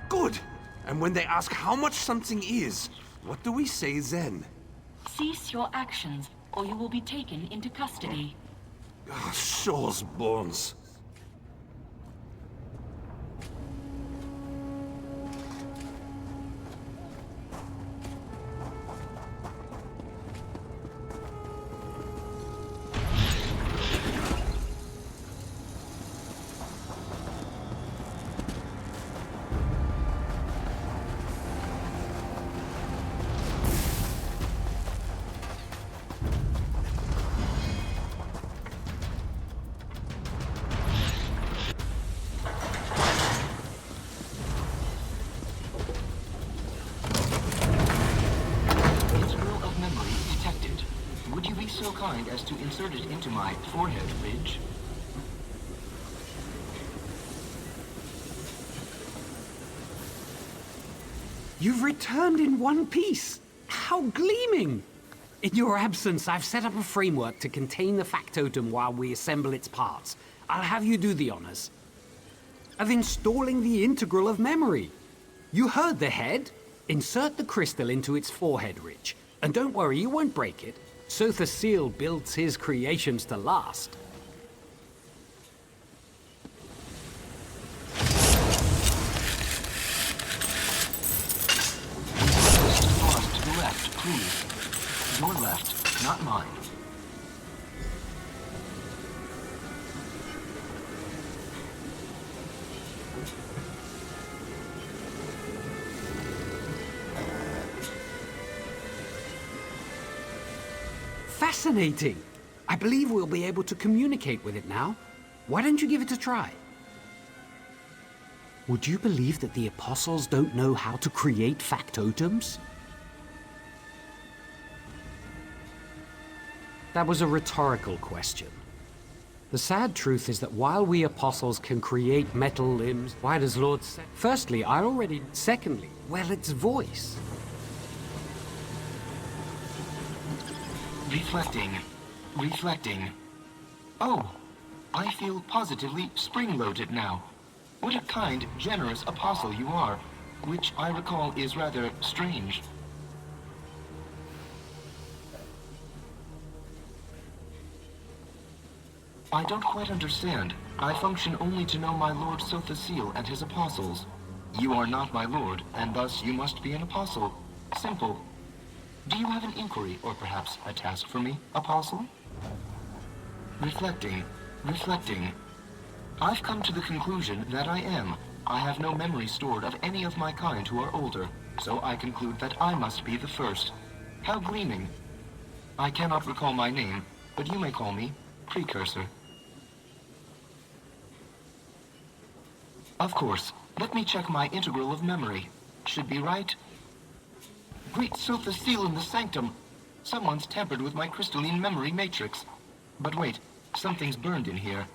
Good! And when they ask how much something is, what do we say then? Cease your actions, or you will be taken into custody. Shaw's bones. So kind as to insert it into my forehead ridge. You've returned in one piece. How gleaming! In your absence, I've set up a framework to contain the factotum while we assemble its parts. I'll have you do the honors. of installing the integral of memory. You heard the head. Insert the crystal into its forehead ridge. And don't worry, you won't break it. Sotha Seal builds his creations to last. Lost to the left, please. Your left, not mine. Fascinating! I believe we'll be able to communicate with it now. Why don't you give it a try? Would you believe that the Apostles don't know how to create factotums? That was a rhetorical question. The sad truth is that while we Apostles can create metal limbs, why does Lord say? Firstly, I already... Secondly, well, its voice. Reflecting. Oh, I feel positively spring-loaded now. What a kind, generous apostle you are, which I recall is rather strange. I don't quite understand. I function only to know my Lord Sotha Seal and his apostles. You are not my lord, and thus you must be an apostle. Simple. Do you have an inquiry, or perhaps a task for me, apostle? Reflecting. I've come to the conclusion that I am. I have no memory stored of any of my kind who are older, so I conclude that I must be the first. How gleaming. I cannot recall my name, but you may call me Precursor. Of course. Let me check my integral of memory. Should be right. Great Sotha Seal in the sanctum! Someone's tampered with my crystalline memory matrix. But wait, something's burned in here.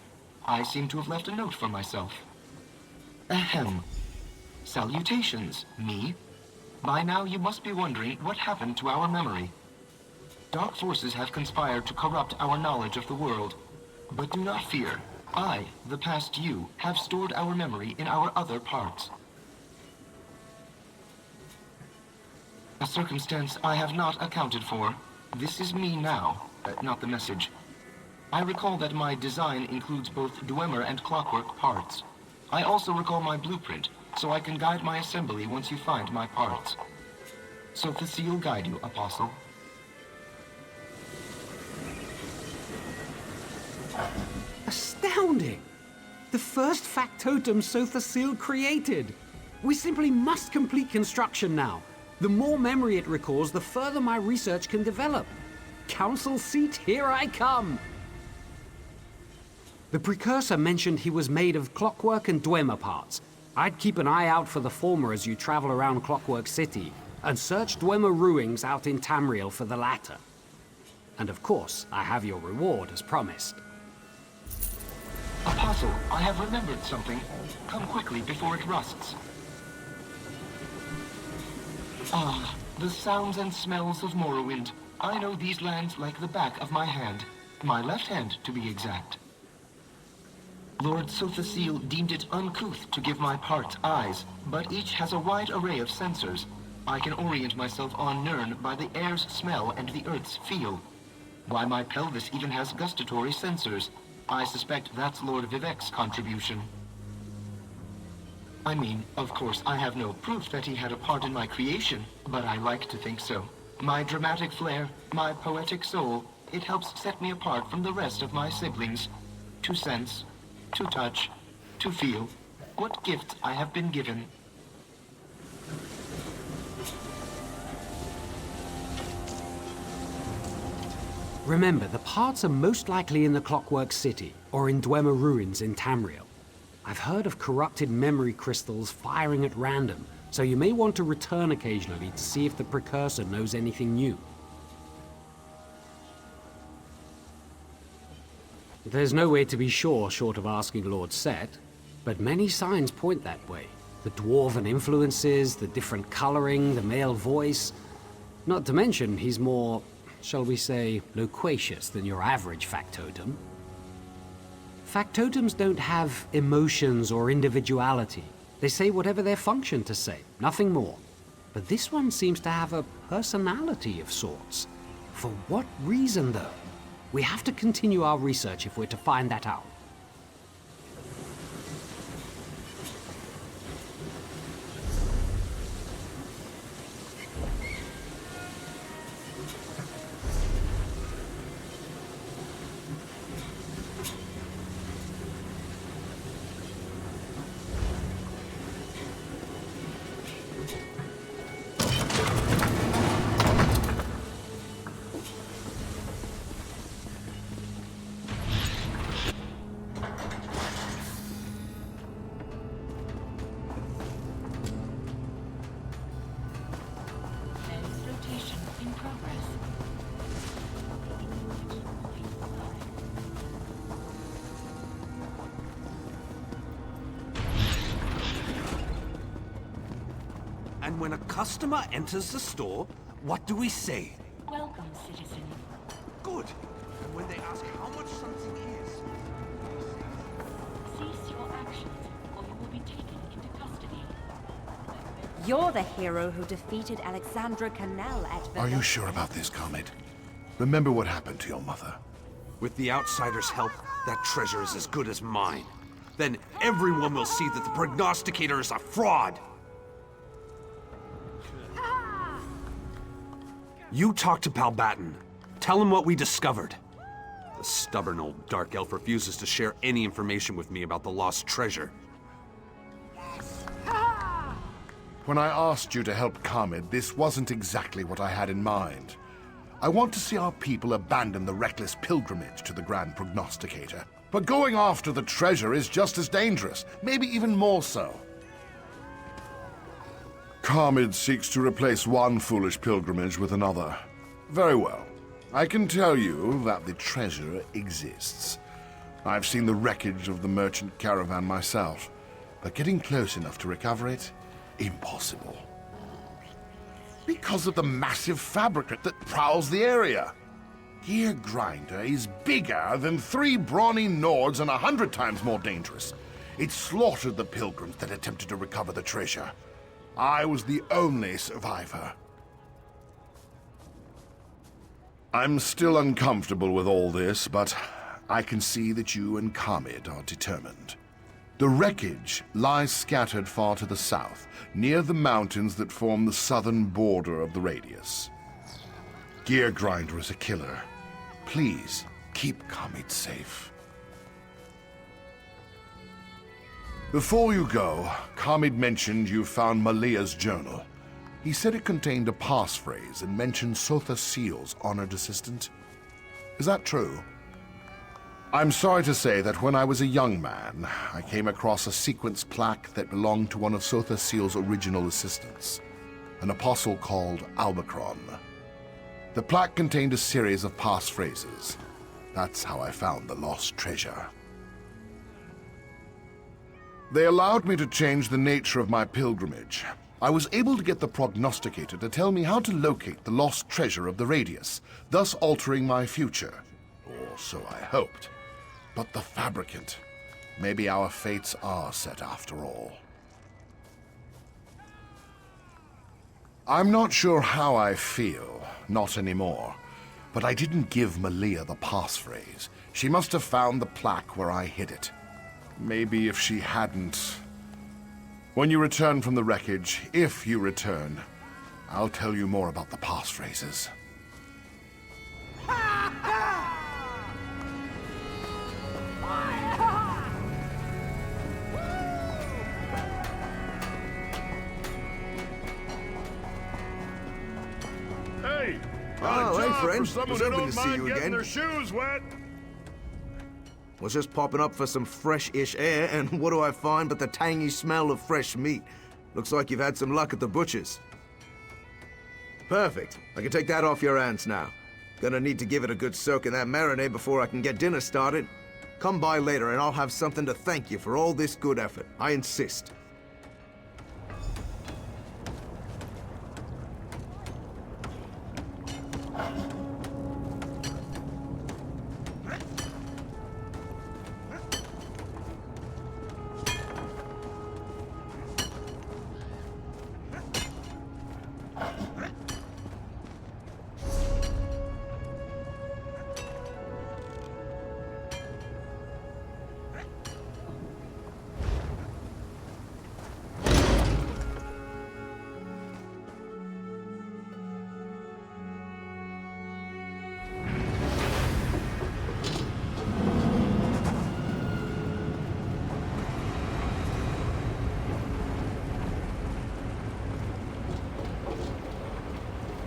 I seem to have left a note for myself. Ahem. Salutations, me. By now you must be wondering what happened to our memory. Dark forces have conspired to corrupt our knowledge of the world. But do not fear. I, the past you, have stored our memory in our other parts. A circumstance I have not accounted for. This is me now, not the message. I recall that my design includes both Dwemer and clockwork parts. I also recall my blueprint, so I can guide my assembly once you find my parts. Sotha Seal guide you, Apostle. Astounding! The first factotum Sotha Seal created! We simply must complete construction now. The more memory it recalls, the further my research can develop. Council seat, here I come! The Precursor mentioned he was made of clockwork and Dwemer parts. I'd keep an eye out for the former as you travel around Clockwork City, and search Dwemer ruins out in Tamriel for the latter. And of course, I have your reward as promised. Apostle, I have remembered something. Come quickly before it rusts. Ah, the sounds and smells of Morrowind. I know these lands like the back of my hand. My left hand, to be exact. Lord Sotha Seal deemed it uncouth to give my parts eyes, but each has a wide array of sensors. I can orient myself on Nirn by the air's smell and the earth's feel. Why, my pelvis even has gustatory sensors. I suspect that's Lord Vivek's contribution. I mean, of course, I have no proof that he had a part in my creation, but I like to think so. My dramatic flair, my poetic soul, it helps set me apart from the rest of my siblings. To sense, to touch, to feel. What gifts I have been given. Remember, the parts are most likely in the Clockwork City, or in Dwemer ruins in Tamriel. I've heard of corrupted memory crystals firing at random, so you may want to return occasionally to see if the Precursor knows anything new. There's no way to be sure short of asking Lord Set, but many signs point that way. The dwarven influences, the different coloring, the male voice. Not to mention, he's more, shall we say, loquacious than your average factotum. Factotums don't have emotions or individuality. They say whatever they're functioned to say, nothing more. But this one seems to have a personality of sorts. For what reason, though? We have to continue our research if we're to find that out. And when a customer enters the store, what do we say? Welcome, citizen. Good. And when they ask how much something is, Cease your actions, or you will be taken into custody. You're the hero who defeated Alexandra Canal at Are you sure about this, Comet? Remember what happened to your mother? with the outsider's help, that treasure is as good as mine. Then everyone will see that the prognosticator is a fraud. You talk to Palbatten. Tell him what we discovered. The stubborn old dark elf refuses to share any information with me about the lost treasure. When I asked you to help Khamid, this wasn't exactly what I had in mind. I want to see our people abandon the reckless pilgrimage to the Grand Prognosticator. But going after the treasure is just as dangerous, maybe even more so. Khamid seeks to replace one foolish pilgrimage with another. Very well. I can tell you that the treasure exists. I've seen the wreckage of the merchant caravan myself, but getting close enough to recover it, impossible. Because of the massive fabricate that prowls the area. Gear Grinder is bigger than 3 brawny Nords and 100 times more dangerous. It slaughtered the pilgrims that attempted to recover the treasure. I was the only survivor. I'm still uncomfortable with all this, but I can see that you and Khamid are determined. The wreckage lies scattered far to the south, near the mountains that form the southern border of the radius. Gear Grinder is a killer. Please, keep Khamid safe. Before you go, Khamid mentioned you found Malia's journal. He said it contained a passphrase and mentioned Sotha Seal's honored assistant. Is that true? I'm sorry to say that when I was a young man, I came across a sequence plaque that belonged to one of Sotha Seal's original assistants, an apostle called Albacron. The plaque contained a series of passphrases. That's how I found the lost treasure. They allowed me to change the nature of my pilgrimage. I was able to get the prognosticator to tell me how to locate the lost treasure of the radius, thus altering my future. Or so I hoped. But the fabricant. Maybe our fates are set after all. I'm not sure how I feel, not anymore. But I didn't give Malia the passphrase. She must have found the plaque where I hid it. Maybe if she hadn't... When you return from the wreckage, if you return, I'll tell you more about the passphrases. Hey! Oh, hey, friend. For someone Was who hoping don't to see mind you getting again. their shoes wet. Was just popping up for some fresh-ish air, and what do I find but the tangy smell of fresh meat? Looks like you've had some luck at the butcher's. Perfect. I can take that off your hands now. Gonna need to give it a good soak in that marinade before I can get dinner started. Come by later and I'll have something to thank you for all this good effort. I insist.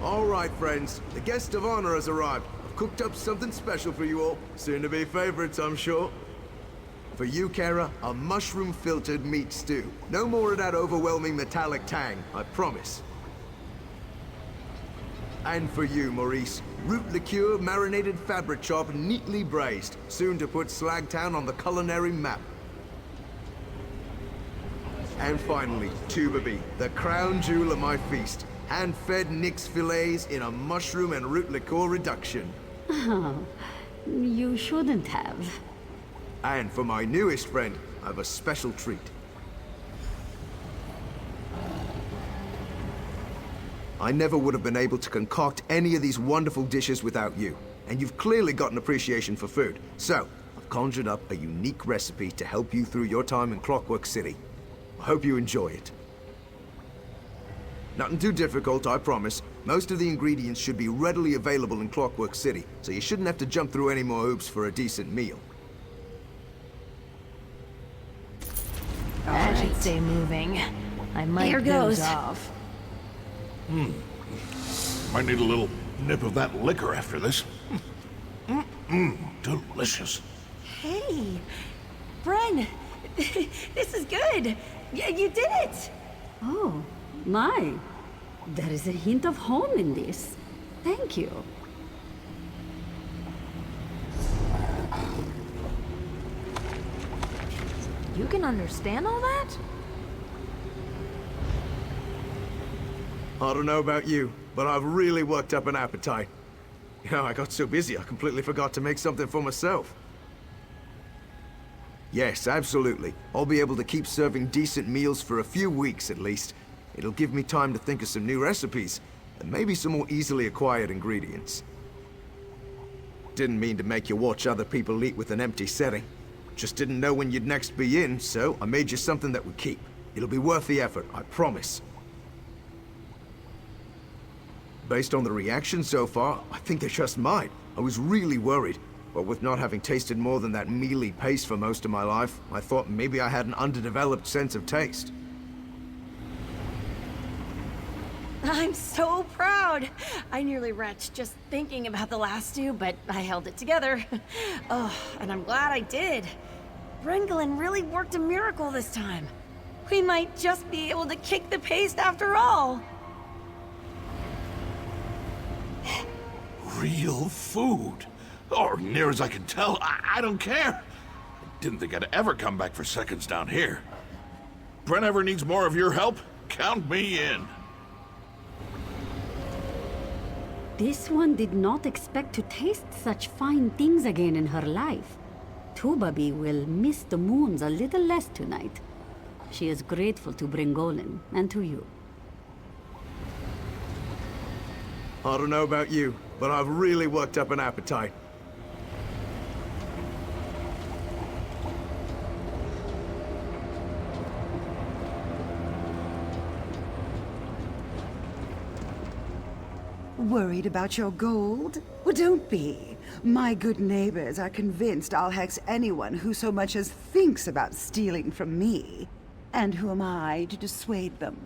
All right, friends. The guest of honor has arrived. I've cooked up something special for you all. Soon to be favorites, I'm sure. For you, Kara, a mushroom-filtered meat stew. No more of that overwhelming metallic tang, I promise. And for you, Maurice, root liqueur marinated fabric chop neatly braised, soon to put Slagtown on the culinary map. And finally, Tubaby, the crown jewel of my feast. Hand-fed Nix fillets in a mushroom and root liqueur reduction. Oh, you shouldn't have. And for my newest friend, I have a special treat. I never would have been able to concoct any of these wonderful dishes without you. And you've clearly got an appreciation for food. So, I've conjured up a unique recipe to help you through your time in Clockwork City. I hope you enjoy it. Nothing too difficult, I promise. Most of the ingredients should be readily available in Clockwork City, so you shouldn't have to jump through any more hoops for a decent meal. I should stay moving. I might Here goes. doze off. Might need a little nip of that liquor after this. Delicious. Hey, Bren, this is good. You did it. Oh, my. There is a hint of home in this. Thank you. You can understand all that? I don't know about you, but I've really worked up an appetite. You know, I got so busy I completely forgot to make something for myself. Yes, absolutely. I'll be able to keep serving decent meals for a few weeks at least. It'll give me time to think of some new recipes, and maybe some more easily acquired ingredients. Didn't mean to make you watch other people eat with an empty setting. Just didn't know when you'd next be in, so I made you something that would keep. It'll be worth the effort, I promise. Based on the reaction so far, I think they just might. I was really worried, but with not having tasted more than that mealy paste for most of my life, I thought maybe I had an underdeveloped sense of taste. I'm so proud. I nearly retched just thinking about the last stew, but I held it together. Oh, and I'm glad I did. Brenglin really worked a miracle this time. We might just be able to kick the paste after all. Real food. Or near as I can tell, I don't care. I didn't think I'd ever come back for seconds down here. Bren ever needs more of your help? Count me in. This one did not expect to taste such fine things again in her life. Tubaby will miss the moons a little less tonight. She is grateful to Bringolin and to you. I don't know about you, but I've really worked up an appetite. Worried about your gold? Well, don't be. My good neighbors are convinced I'll hex anyone who so much as thinks about stealing from me. And who am I to dissuade them?